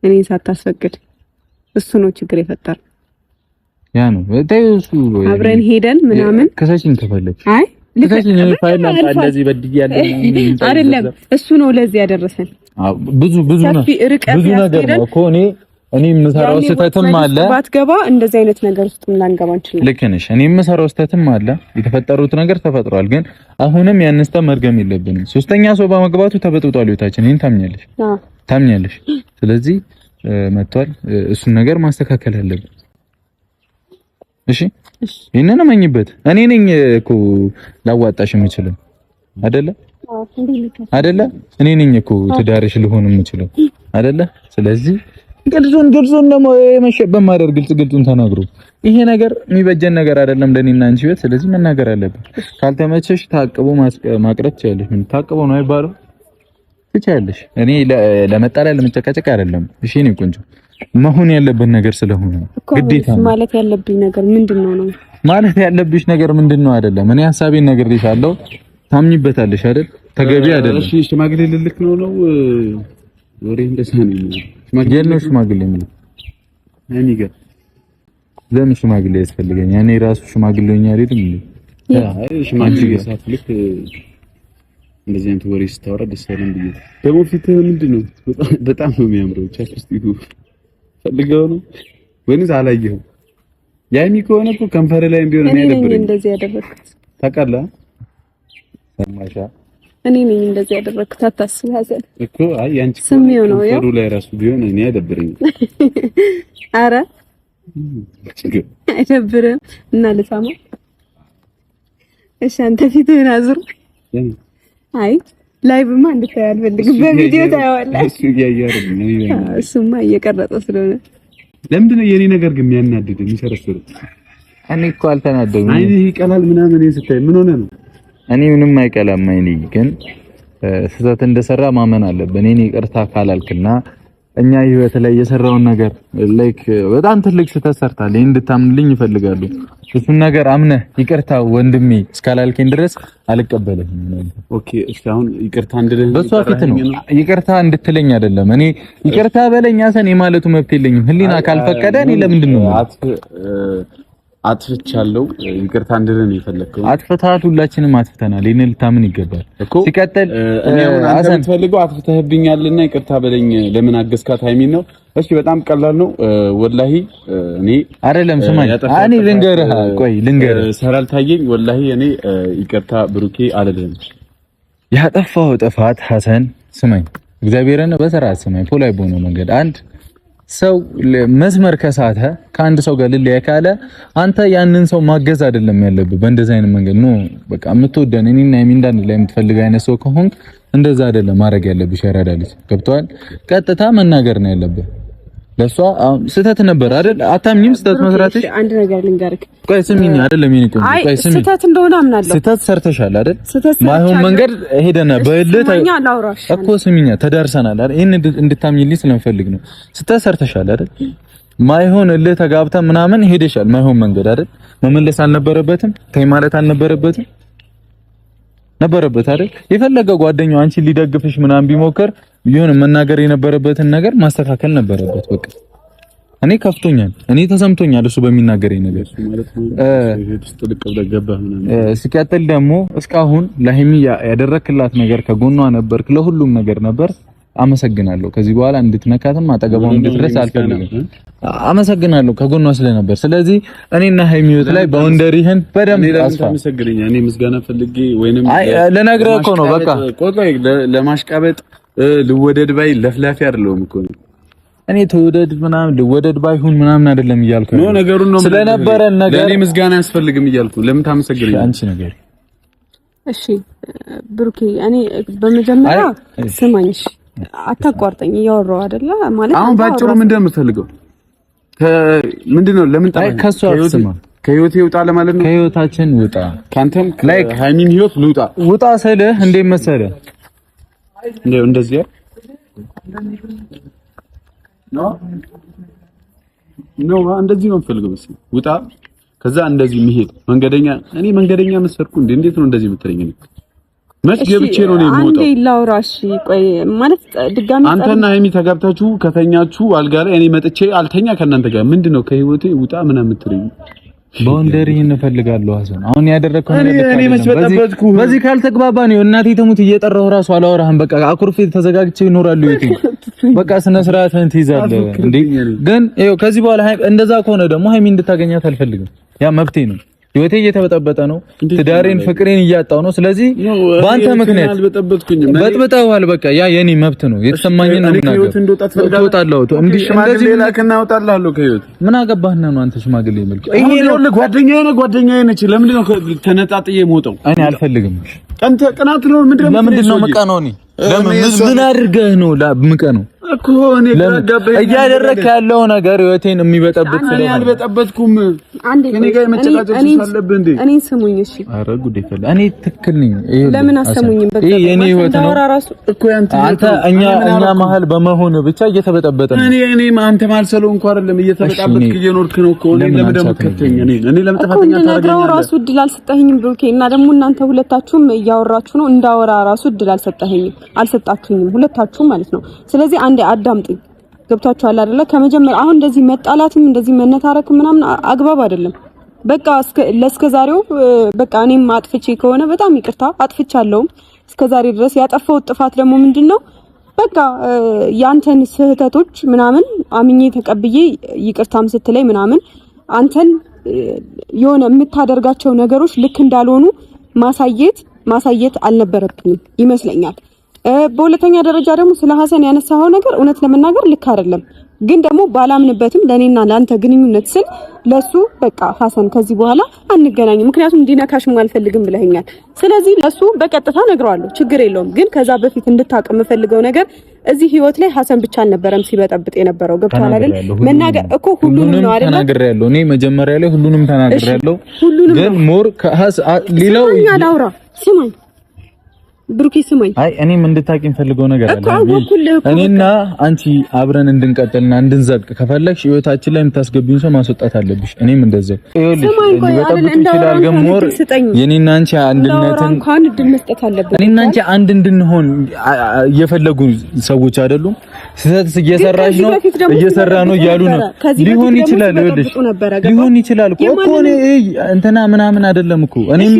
እኔ ሳታስፈቅድ እሱ ነው ችግር የፈጠረው። ያ ነው እሱ አብረን ሄደን ምናምን
ከሰሽን ተፈለች።
አይ
ለከሰሽን ፋይል አምጣ እንደዚህ በድያለሁ
አይደለም፣ እሱ ነው ለዚህ ያደረሰን።
ብዙ ነገር ነው እኮ እኔ የምሰራው ስህተትም አለ። ባትገባ እንደዚህ አይነት ነገር ውስጥ ላንገባ እንችላለን። ልክ ነሽ። እኔ የምሰራው ስህተትም አለ። የተፈጠሩት ነገር ተፈጥሯል። ግን አሁንም ያንን ስህተት መድገም የለብንም። ሶስተኛ ሰው በመግባቱ ተበጥብጧል ህይወታችን። ይሄን ታምኛለሽ። ስለዚህ መጥቷል። እሱን ነገር ማስተካከል አለብን። እሺ ይሄንን እመኝበት። እኔ ነኝ እኮ ላዋጣሽ የምችለው አይደለ? እኔ ነኝ እኮ ትዳርሽ ልሆን የምችለው አይደለ? ስለዚህ ግልጹን ደግሞ የመሸበም ማደር ግልጹን ተናግሮ ይሄ ነገር የሚበጀን ነገር አይደለም ለኔና አንቺ ህይወት። ስለዚህ መናገር አለብን። ካልተመቸሽ ታቅቦ ማቅረት ትችያለሽ። ምን ታቅቦ ነው አይባልም? ትችያለሽ። እኔ ለመጣላ ለመጨቃጨቅ አይደለም። እሺ እኔ ቆንጆ መሆን ያለበት ነገር ስለሆነ ግዴታ ማለት ያለብኝ ነገር ምንድነው ነው ማለት ያለብሽ ነገር ምንድነው? አይደለም እኔ ሐሳቤን ነግሬሻለሁ። ታምኝበታለሽ አይደል? ተገቢ አይደለም።
እሺ ሽማግሌ ልልክ ነው ወሬ እንደዛ ነው።
ሽማግሌ ምን
አይኒገር
ለምን ሽማግሌ ያስፈልገኛል? እኔ ራሱ ሽማግሌ ሆኜ አይደለም እንዴ?
አይ ሽማግሌ ሳትልክ እንደዚህ አይነት ወሬ ስታወራ ደስ አይልም ብዬ ደግሞ ፊትህ ምንድነው? በጣም ነው የሚያምረው። ቻፕስቲኩ ፈልገው ነው ወይንስ አላየኸው? ያይኒ ከሆነ እኮ ከንፈር ላይ እንዲሆን ነው ያደረኩት። እንደዚህ ያደረኩት ታውቃለህ? ሰማሻ
እኔ ነኝ እንደዚህ ያደረኩት። አታስብ ሀዘን
እኮ አይ ያንቺ ከንፈሩ ላይ ራሱ ቢሆን እኔ አይደብረኝም።
አረ አይደብርም እና ልሳማ። እሺ አንተ ፊትህን አዙር። አይ ላይቭማ እንድታይ አልፈልግም። በቪዲዮ ታያዋለህ። እሱማ እየቀረጸ ስለሆነ
ለምንድን ነው የኔ ነገር ግን የሚያናድድ የሚሰረስር?
እኔ እኮ አልተናደድኩም።
አይኔ ይቀላል ምናምን ስታይ ምን ሆነ ነው?
እኔ ምንም አይቀላም። አይኔ ግን ስህተት እንደሰራ ማመን አለብን። እኔ ይቅርታ ካላልክና እኛ ህይወት ላይ የሰራውን ነገር ላይክ በጣም ትልቅ ስህተት ሰርታል እንድታምንልኝ ይፈልጋሉ። እሱን ነገር አምነህ ይቅርታ ወንድሜ እስካላልከኝ ድረስ አልቀበልህም።
ኦኬ እሺ አሁን ይቅርታ እንድልህ
በሷ ፊት ነው። ይቅርታ እንድትለኝ አይደለም። እኔ ይቅርታ በለኝ ሰኔ ማለቱ መብት የለኝም። ህሊና ካልፈቀደ እኔ ለምንድን ነው
አጥፍቻለሁ ይቅርታ እንድልህ ነው የፈለከው?
አጥፍተሃል። ሁላችንም አጥፍተናል። ይሄን ልታምን ይገባል። ሲቀጥል
አንተ የምትፈልገው አጥፍተህብኛልና ይቅርታ በለኝ ለምን አገዝካት ሃይሚን ነው? እሺ በጣም ቀላል ነው ወላሂ። እኔ
አይደለም ስማኝ፣ እኔ ልንገርህ
ሰራልታየኝ ወላሂ እኔ ይቅርታ ብሩኬ አልልህም።
ያጠፋው ጥፋት ሐሰን ስማኝ፣ እግዚአብሔርን በስርዓት ስማኝ። ፖላይ በሆነ መንገድ አንድ ሰው መስመር ከሳተ ከአንድ ሰው ጋር ልለያ ካለ አንተ ያንን ሰው ማገዝ አይደለም ያለብህ። በእንደዛ አይነት መንገድ ነው በቃ የምትወደን እኔና የሚንዳን ላይ የምትፈልግ አይነት ሰው ከሆንክ እንደዛ አይደለም ማድረግ ያለብሽ። ያራዳልሽ ገብቷል። ቀጥታ መናገር ነው ያለብህ። ለሷ ስህተት ነበር አይደል? አታምኝም? ስህተት መስራትሽ
አንድ ነገር ልንገርክ።
ቆይ ስሚኝ፣ አይደለም የኔ ቆንጆ፣ ቆይ ስሚኝ። ስህተት እንደሆነ አምናለሁ። ስህተት ሰርተሻል አይደል? ማይሆን መንገድ ሄደና በእልህ እኮ ስሚኝ፣ ተዳርሰናል አይደል? ይሄን እንድታምኝልኝ ስለምፈልግ ነው። ስህተት ሰርተሻል አይደል? ማይሆን እልህ ተጋብታ ምናምን ሄደሻል ማይሆን መንገድ አይደል? መመለስ አልነበረበትም? ተይ ማለት አልነበረበትም? ነበረበት አይደል? የፈለገ ጓደኛው አንቺ ሊደግፍሽ ምናምን ቢሞክር ይሁን መናገር የነበረበትን ነገር ማስተካከል ነበረበት። በቃ እኔ ከፍቶኛል፣ እኔ ተሰምቶኛል እሱ በሚናገረኝ ነገር ሲቀጥል ደግሞ እስካሁን ለሀይሚ ያደረክላት ነገር ከጎኗ ነበርክ፣ ለሁሉም ነገር ነበር። አመሰግናለሁ። ከዚህ በኋላ እንድትነካትም አጠገቧም እንድትደርስ አልፈልግም። አመሰግናለሁ ከጎኗ ስለነበር። ስለዚህ እኔና ሀይሚ ህይወት ላይ ባውንደሪህን በደንብ
አመሰግነኛ። እኔ ምስጋና ፈልጌ ወይንም
ለነግረህ እኮ ነው። በቃ
ቆይ ለማሽቃበጥ ልወደድ ባይ ለፍላፊ አይደለም እኮ ነው።
እኔ ተወደድ ምናምን ልወደድ ባይሁን ምናምን አይደለም እያልኩ ነው ነገሩን ነው ስለነበረ ነገር
ለኔ ምስጋና ያስፈልግም እያልኩ ለምን ታመሰግነኝ
አንቺ ነገር
እሺ ብሩኬ እኔ በመጀመሪያ ስማኝሽ አታቋርጠኝ እያወራሁ አይደለ ማለት
አሁን ባጭሩ ምንድነው የምትፈልገው ምንድነው ለምን ጣይ
ከሷ አትስማ
ከህይወቴ ውጣ ለማለት ነው
ከህይወታችን ውጣ
ካንተም ሃይሚን ህይወት ልውጣ
ውጣ ስልህ እንዴት መሰለህ
እንደዚህ ነው እንደዚህ ነው የምፈልገው መሰለኝ ውጣ ከዛ እንደዚህ መሄድ መንገደኛ መሰልኩ እንዴት ነው እንደዚህ የምትለኝ መች ገብቼ ነው የምወጣው
አንዴ ላውራሽ ቆይ ማለት ድጋሚ
አንተና ሃይሚ ተጋብታችሁ ከተኛችሁ አልጋ ላይ እኔ መጥቼ አልተኛ ከእናንተ ጋር ምንድነው ከህይወቴ ውጣ ምናምን የምትለኝ
ባውንደሪ እንፈልጋለሁ ሐሰን አሁን ያደረከው ነገር በዚህ ካልተግባባ ነው እናቴ ተሙት እየጠራው ራሱ አላወራህም በቃ አኩርፌ ተዘጋግቼ ይኖራሉ ይቴ በቃ ስነ ስርዓትን ትይዛለህ እንዴ ግን ይኸው ከዚህ በኋላ እንደዛ ከሆነ ደግሞ ሃይሚ እንድታገኛት አልፈልግም ያ መብቴ ነው ህይወቴ እየተበጠበጠ ነው ትዳሬን ፍቅሬን እያጣው ነው ስለዚህ ባንተ ምክንያት በጥብጠዋል በቃ ያ የኔ መብት ነው የተሰማኝን ነው ነገር ትወጣለህ እንደዚህ
ላከና እወጣለሁ ከህይወት
ምን አገባህና ነው አንተ ሽማግሌ መልኩ
ይሄ ነው ጓደኛዬ ነች ለምንድን ነው ተነጣጥዬ የምወጣው
እኔ አልፈልግም
ቅናት ነው
ለምንድን ነው መቃ ነው እኔ ምን አድርገህ ነው ምቀ ነው
እኮ እኔ ገባኝ
እያደረክ ያለው ነገር ህይወቴን የሚበጠብጥ
ስለሆነ አልበጠበጥኩም
አንዴ
እኔ ጋር መጨቃጨት አለብህ እንዴ
እኔ ስሙኝ እሺ
አረ ጉዴ ፈለ እኔ ትክክል ነኝ
ለምን አሰሙኝም በቃ
ይሄ የኔ ህይወት ነው
እኮ አንተ
እኛ መሀል በመሆን ብቻ እየተበጠበጠ ነው
እኔ አንተ ማለት ሰለው እንኳን አይደለም እየተበጣበጥክ እየኖርክ ነው እኮ እኔ ለምን ከተኛ እኔ ለምን ጥፋተኛ ታደርገኛለህ
ራሱ እድል አልሰጠኸኝም ብሩኬ እና ደግሞ እናንተ ሁለታችሁም እያወራችሁ ነው እንዳወራ ራሱ እድል አልሰጣችሁኝም ሁለታችሁም ማለት ነው ስለዚህ አንዴ አዳምጡኝ ገብታችኋል አይደለ ከመጀመሪያ አሁን እንደዚህ መጣላትም እንደዚህ መነታረክ ምናምን አግባብ አይደለም በቃ ለስከዛሬው በቃ እኔም አጥፍቼ ከሆነ በጣም ይቅርታ አጥፍቻለሁ እስከዛሬ ድረስ ያጠፋው ጥፋት ደግሞ ምንድነው በቃ ያንተን ስህተቶች ምናምን አምኜ ተቀብዬ ይቅርታም ስትለይ ምናምን አንተን የሆነ የምታደርጋቸው ነገሮች ልክ እንዳልሆኑ ማሳየት አልነበረብኝም ይመስለኛል በሁለተኛ ደረጃ ደግሞ ስለ ሐሰን ያነሳው ነገር እውነት ለመናገር ልክ አይደለም ግን ደግሞ ባላምንበትም ለኔና ላንተ ግንኙነት ስል ለሱ በቃ ሐሰን ከዚህ በኋላ አንገናኝም ምክንያቱም እንዲነካሽም አልፈልግም ብለኸኛል ስለዚህ ለሱ በቀጥታ ነግረዋለሁ ችግር የለውም ግን ከዛ በፊት እንድታውቅ የምፈልገው ነገር እዚህ ህይወት ላይ ሐሰን ብቻ አልነበረም ሲበጠብጥ የነበረው ገብቷል አይደል መናገር እኮ ሁሉንም ነው አይደል
ተናግሬያለሁ እኔ መጀመሪያ ላይ ሁሉንም ተናግሬያለሁ ግን ሞር ሌላው
ላውራ ስማኝ ብሩኬ ስማኝ
አይ እኔም እንድታቂኝ ፈልገው ነገር አለ እኔና አንቺ አብረን እንድንቀጥልና እንድንዘልቅ ከፈለግሽ ህይወታችን ላይ የምታስገቢውን ሰው ማስወጣት አለብሽ እኔም እንደዛው ይችላል ግን ሞር የኔና አንቺ አንድነትን
እንኳን እድል መስጠት አለብን
እኔና አንቺ አንድ እንድንሆን እየፈለጉ ሰዎች አይደሉም ስህተት እየሰራሽ ነው እየሰራ ነው እያሉ ነው ሊሆን ይችላል እኮ እንትና ምናምን አይደለም እኮ እኔም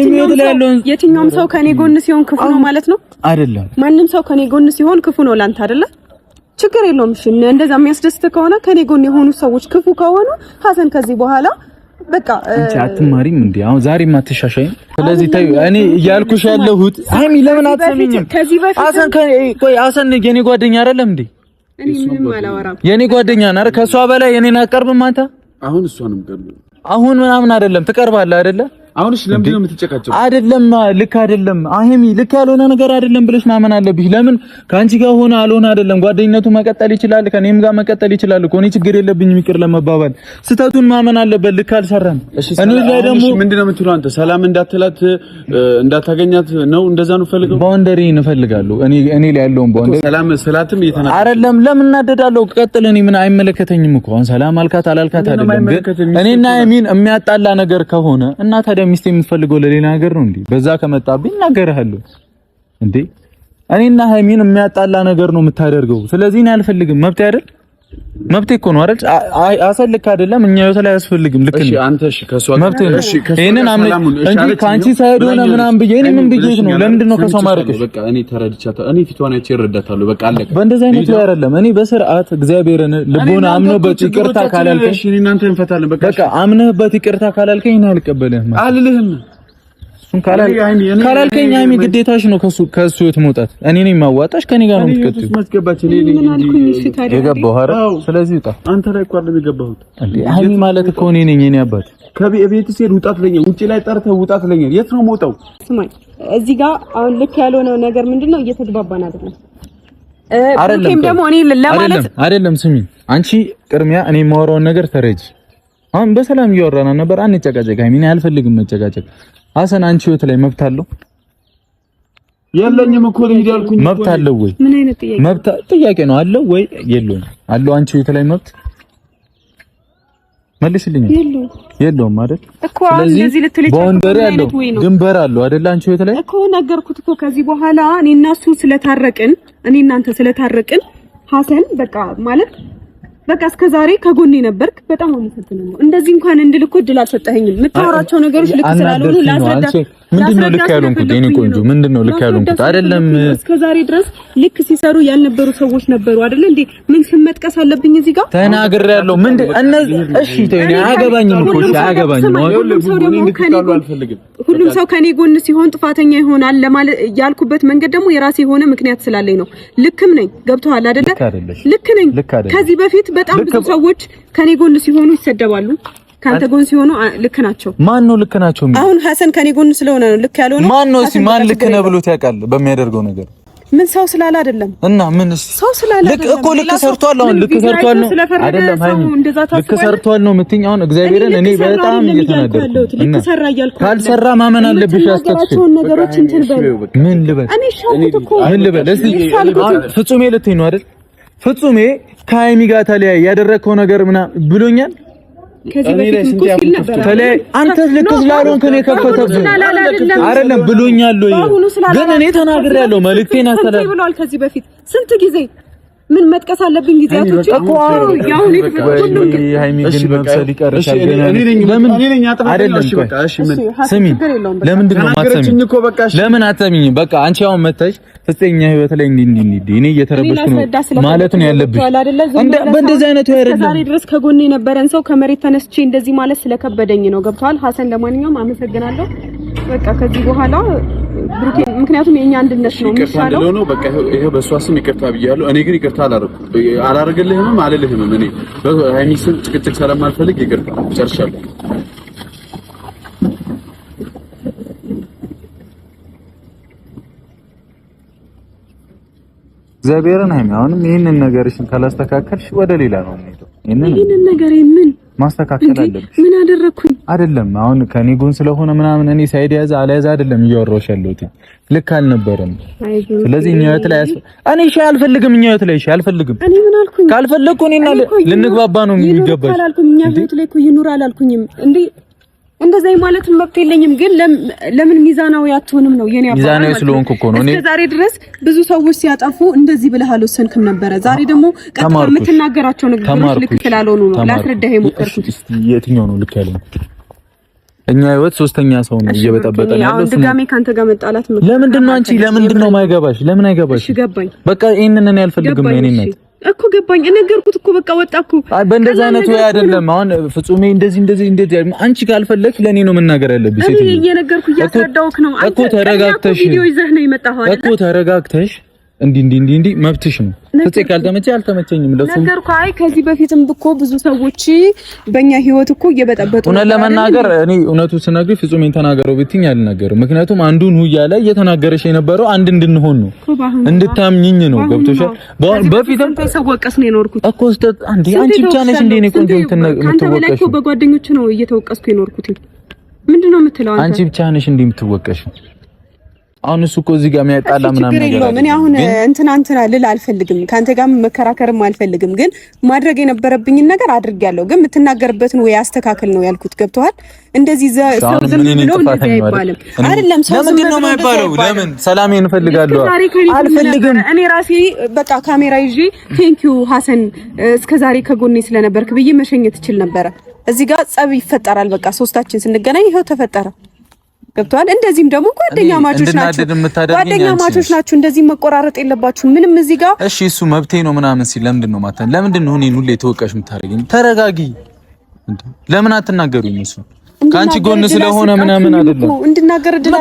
ህይወት ላይ ያለው
የትኛውም ሰው ከኔ ጎን ሲሆን ክፉ ነው ማለት ነው
አይደለም
ማንንም ሰው ከኔ ጎን ሲሆን ክፉ ነው ላንተ አይደለ ችግር የለውም እሺ እንደዛ የሚያስደስት ከሆነ ከኔ ጎን የሆኑ ሰዎች ክፉ ከሆኑ ሐሰን ከዚህ በኋላ በቃ
አንቺ አትማሪም እንዴ አሁን ዛሬም አትሻሻይም ስለዚህ ታዩ እኔ እያልኩሽ ያለሁት ሃይሚ ለምን አትሰሚኝም ሐሰን የኔ ጓደኛ አይደለም እንዴ
እኔ ምንም አላወራም
የኔ ጓደኛ ነህ ከሷ በላይ የኔን አቀርብም አንተ
አሁን እሷንም ቀርብ
አሁን ምናምን አይደለም ትቀርባለህ አይደለ
አሁንሽ ለምን ነው የምትጨቃጨው
አይደለም ልክ አይደለም ሃይሚ ልክ ያልሆነ ነገር አይደለም ብለሽ ማመን አለብሽ ለምን ካንቺ ጋር ሆነ አልሆነ አይደለም ጓደኝነቱ መቀጠል ይችላል ከኔም ጋር መቀጠል ይችላል እኮ እኔ ችግር የለብኝም ይቅር ለመባባል ስተቱን ማመን አለበት ልክ አልሰራም
እኔ ላይ ደግሞ ምንድነው የምትለው አንተ ሰላም እንዳትላት እንዳታገኛት ነው እንደዛ ነው ፈልገው
ባውንደሪ እንፈልጋለሁ እኔ ላይ ያለውን ባውንደሪ
ሰላም ሰላትም እየተናገረ
አይደለም ለምን እናደዳለሁ ቀጥል እኔ ምን አይመለከተኝም እኮ አሁን ሰላም አልካት አላልካት አይደለም ግን እኔና ሃይሚን የሚያጣላ ነገር ከሆነ እና ታዲያ ሚስቴ የምትፈልገው ለሌላ ነገር ነው እንዴ በዛ ከመጣብኝ እናገርሃለሁ እንዴ እኔና ሃይሚን የሚያጣላ ነገር ነው የምታደርገው ስለዚህ እኔ አልፈልግም መብቴ አይደል መብቴ እኮ ነው አይደል አሰልክ አይደለም እኛ ወተላ ያስፈልግም ልክ ነው
እሺ አንተ እሺ ከሷ
መብቴ ነው ይሄንን እንጂ ካንቺ ሳይድ ሆነ ምናምን ብዬ እኔ ምን ብዬሽ ነው ለምንድን ነው ከሷ ማርቀሽ
በቃ እኔ ተረድቻለሁ እኔ ፊቷን አይቼ እረዳታለሁ በቃ አለቀ
በእንደዛ አይነት ላይ አይደለም እኔ በስርዓት እግዚአብሔርን ልቦና አምኖበት ይቅርታ ካላልከኝ
እሺ እናንተ እንፈታለን
በቃ አምነህበት ይቅርታ ካላልከኝ እኔ አልቀበልህም
አልልህም
እሱን ካላልከኝ ሃይሚ ግዴታሽ ነው ከሱ ህይወት መውጣት። እኔ ነኝ ማዋጣሽ ከኔ ጋር ነው የምትከተው። የገባው አይደል? ስለዚህ ውጣ። አንተ ላይ እኮ አይደለም የገባሁት እንዴ? ሃይሚ ማለት እኮ እኔ ነኝ። እኔ አባት ከቤት ስሄድ ውጣ ትለኛለህ፣ ውጪ ላይ ጠርተህ ውጣ ትለኛለህ። የት ነው የምወጣው? ስማኝ፣ እዚህ ጋር አሁን ልክ ያልሆነው ነገር ምንድነው? እየተግባባን አይደለም። ደግሞ እኔ ለማለት አይደለም። ስሚ አንቺ ቅድሚያ እኔ የማወራውን ነገር ተረጂ። አሁን በሰላም እያወራን ነበር። አንጨቃጨቅ። ሃይሚ እኔ አልፈልግም መጨቃጨቅ። ሀሰን አንቺ ህይወት ላይ መብት አለው? የለኝም እኮ ልሂድ ያልኩኝ። መብት አለው ወይ? ምን አይነት ጥያቄ? መብት ጥያቄ ነው። አለው ወይ የለውም? አለው አንቺ ህይወት ላይ መብት መልስልኝ። የለውም አይደል እኮ። እንደዚህ ልትልኝ ቦንደር ያለው ድንበር አለው አይደል? አንቺ ህይወት ላይ እኮ ነገርኩት እኮ። ከዚህ በኋላ እኔ እና እሱ ስለታረቅን፣ እኔ እናንተ ስለታረቅን ሀሰን በቃ ማለት በቃ እስከዛሬ ከጎኔ ነበርክ። በጣም አመሰግናለሁ። እንደዚህ እንኳን እንድልኮ እድል አልሰጠኸኝም። የምታወራቸው ነገሮች ልክ ስላልሆኑ ላስረዳ። ምንድነው ልክ ያልሆንኩት? የኔ ቆንጆ ምንድነው ልክ ያልሆንኩት? አይደለም እስከዛሬ ድረስ ልክ ሲሰሩ ያልነበሩ ሰዎች ነበሩ አይደል እንዴ? ምን ስመጥቀስ አለብኝ እዚህ ጋር? ተናግሬያለሁ። ምንድን እነዚህ? እሺ ተይኝ። አያገባኝም እኮ እሺ፣ አያገባኝም። ሁሉም ሰው ከኔ ጎን ሲሆን ጥፋተኛ ይሆናል ለማለት ያልኩበት መንገድ ደግሞ የራሴ የሆነ ምክንያት ስላለኝ ነው። ልክም ነኝ። ገብቶሃል አይደለ? ልክ ነኝ። ከዚህ በፊት በጣም ብዙ ሰዎች ከኔ ጎን ሲሆኑ ይሰደባሉ። ካንተ ጎን ሲሆኑ ልክ ናቸው። ማን ነው ልክ ናቸው? አሁን ሀሰን ከኔ ጎን ስለሆነ ነው ልክ ያልሆነ። ማን ነው እስኪ ማን ልክ ነው ብሎት ያውቃል በሚያደርገው ነገር? ምን ሰው ስላለ አይደለም እና ምን ሰው ስላለ ልክ እኮ ልክ ሰርቷል። አሁን ልክ ሰርቷል ነው አይደለም? ሃይሚ ልክ ሰርቷል ነው የምትይኝ? አሁን እግዚአብሔርን እኔ በጣም እየተናደድኩ ልክ ሰራ እያልኩ ካልሰራ ማመን አለብሽ። ያስተካክል ነገሮች እንትን በል ምን ልበል? እኔ ሻልኩት እኮ ምን ልበል? እስቲ ፍጹሜ ልትይኝ ነው አይደል? ፍጹሜ ከሃይሚ ጋር ተለያይ ያደረከው ነገር ምናምን ብሎኛል። ከዚህ በፊት ኮስል ነበር አንተ ልክ ስላልሆንክ ነው የከፈተብኝ አይደለም ብሎኛል ወይ? ግን እኔ ተናግሬያለሁ። መልእክቴን አስተላልፍ ብሏል። ከዚህ በፊት ስንት ጊዜ ምን መጥቀስ አለብኝ? ጊዜያቶች እኮ ያው ሁሉም ሃይሚ ግን መብሰል ይቀርሻል። ለምን አይደለም? እሺ ምን ስሚ፣ ለምንድን ነው ማትሰሚኝ? ለምን አትሰሚኝ? በቃ አንቺ አሁን መተሽ ፍፄኛ ህይወት ላይ እንዲህ እኔ እየተረበሽኩ ነው ማለት ነው ያለብሽ። በእንደዚህ አይነት አይደለም። ዛሬ ድረስ ከጎኔ የነበረን ሰው ከመሬት ተነስቼ እንደዚህ ማለት ስለከበደኝ ነው። ገብቷል ሀሰን? ለማንኛውም አመሰግናለሁ። በቃ ከዚህ በኋላ ብሩኬ፣ ምክንያቱም የኛ አንድነት ነው የሚሻለው ነው። በቃ ይሄ በሷ ስም ይቅርታ ብያለሁ። እኔ ግን ይቅርታ አላረግልህም አልልህም። እኔ በሃይሚ ስም ጭቅጭቅ ስለማልፈልግ ይቅርታ ጨርሻለሁ። እግዚአብሔርን ሃይሚ፣ አሁንም ይሄንን ነገርሽን ካላስተካከልሽ ወደ ሌላ ነው የምንሄደው። ይሄንን ነገር ምን ማስተካከል አለብሽ? ምን አደረኩኝ? አይደለም አሁን ከኔ ጎን ስለሆነ ምናምን እኔ ሳይድ ያዘ አልያዘ አይደለም እያወራሁሽ ያለሁት። ልክ አልነበረም። ስለዚህ እኛ ህይወት ላይ እኔ እሺ አልፈልግም። እኛ ህይወት ላይ እሺ አልፈልግም። እኔ ምን አልኩኝ? ካልፈለኩ እኔና ልንግባባ ነው የሚገባሽ። አላልኩም። እኛ ህይወት ላይ እኮ ይኑር አላልኩኝም እንዴ። እንደዛ ማለት መብት የለኝም። ግን ለምን ሚዛናዊ አትሆንም ነው የኔ አባባል። ሚዛናዊ ስለሆንኩ እኮ ነው። እኔ ዛሬ ድረስ ብዙ ሰዎች ሲያጠፉ እንደዚህ ብለህ አልወሰንክም ነበረ። ዛሬ ደግሞ ቀጥታ የምትናገራቸው ነገሮች ልክ ስላልሆኑ ነው ላስረዳህ የሞከርኩት። የትኛው ነው ልክ ያለው? እኛ ህይወት ሶስተኛ ሰው ነው እየበጠበጠ ያለው። ድጋሜ ካንተ ጋር መጣላት ነው። ለምንድን ነው አንቺ ለምንድን ነው ማይገባሽ? ለምን አይገባሽ? እሺ ገባኝ። በቃ ይሄንን እኔ አልፈልግም ነው እኔ እኮ ገባኝ። ነገርኩት እኮ በቃ ወጣ እኮ። አይ በእንደዛ አይነት ወይ አይደለም። አሁን ፍጹሜ እንደዚህ አንቺ ካልፈለግሽ ለኔ ነው መናገር ያለብሽ። እኔ እየነገርኩ እያስረዳሁክ ነው። እኮ ተረጋግተሽ ቪዲዮ ይዘህ ነው የመጣኸው አይደል? እኮ ተረጋግተሽ እንዲህ መብትሽ ነው። ፍፄ ካልተመቸ አልተመቸኝም ለሱ ነገርኩ። አይ ከዚህ በፊትም እኮ ብዙ ሰዎች በእኛ ህይወት እኮ እየበጠበጡ ነው። ለመናገር እኔ እውነቱ ስነግርሽ ፍጹሜን ተናገረው ብትይኝ አልናገርም። ምክንያቱም አንዱን ሁያ ላይ እየተናገረሽ የነበረው አንድ እንድንሆን ነው፣ እንድታምኚኝ ነው። ገብቶሻል? በፊትም ተሰወቀስ ነው የኖርኩት እኮ አንቺ ብቻ ነሽ እንዴ ነው ቆንጆ የምትወቀሽ? እኮ በጓደኞች ነው እየተወቀስኩ የኖርኩት። ምንድነው የምትለው አንቺ? ብቻ ነሽ እንዴ የምትወቀሽ? አሁን እሱ እኮ እዚህ ጋር የሚያጣላ ምናምን ነገር አለ። እኔ አሁን እንትና ልል አልፈልግም፣ ካንተ ጋር መከራከርም አልፈልግም። ግን ማድረግ የነበረብኝን ነገር አድርጌያለሁ። ግን የምትናገርበትን ወይ አስተካክል ነው ያልኩት። ገብቶሃል? እንደዚህ ሰው ዝም ብሎ እንደዚህ አይባልም። አይደለም ሰው ዝም ብሎ ነው የማይባለው። ለምን ሰላሜን እፈልጋለሁ አልፈልግም። እኔ ራሴ በቃ ካሜራ ይዤ ቴንኪው ሀሰን እስከዛሬ ከጎኔ ስለነበርክ ብዬ መሸኘት እችል ነበረ። እዚህ ጋር ጸብ ይፈጠራል። በቃ ሶስታችን ስንገናኝ ይሄው ተፈጠረ። ገብቷል? እንደዚህም ደግሞ ጓደኛ ማቾች ናችሁ። እንደዚህ መቆራረጥ የለባችሁ ምንም እዚህ ጋር። እሺ እሱ መብቴ ነው ምናምን ሲል ለምንድን ነው እኔን ሁሌ ተወቃሽ የምታደርጊኝ? ተረጋጊ። ለምን አትናገሩኝ? እሱ ካንቺ ጎን ስለሆነ ምናምን አይደለም
እንድናገር እድል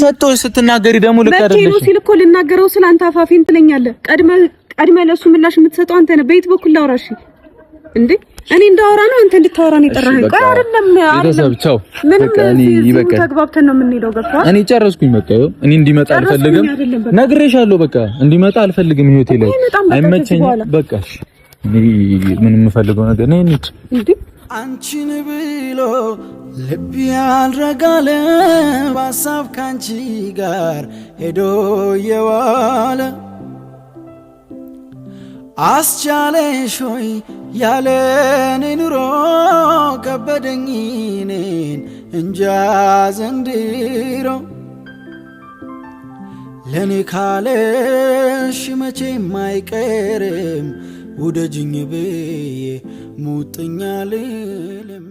ሰጥቶ ስትናገሪ ደግሞ ልክ አይደለም
ሲል እኮ ልናገረው ስለ አንተ አፋፊን ትለኛለህ ቀድመ ለሱ ምላሽ የምትሰጠው አንተ ነህ በየት በኩል ላውራሽ እንዴ እኔ እንዳወራ ነው አንተ እንድታወራ ነው የጠራኸኝ ቆይ አይደለም
ቤተሰብ ቻው በቃ እኔ ይበቃ
ተግባብተን ነው የምንሄደው ገባ
እኔ ጨረስኩኝ በቃ እኔ እንዲመጣ አልፈልግም ነግሬሻለሁ በቃ እንዲመጣ አልፈልግም ህይወቴ ላይ አይመቸኝም በቃ እኔ ምንም የምፈልገው ነገር ነኝ እንዴ
አንቺን ብሎ ልብ ያልረጋለ በሀሳብ ካንቺ ጋር ሄዶ የዋለ አስቻለሽ ሆይ ያለኔ ኑሮ ከበደኝ እኔን እንጃ ዘንድሮ ለኔ ካለሽ መቼም አይቀርም ውደጅኝ ብዬ ሙጥኛ ልልም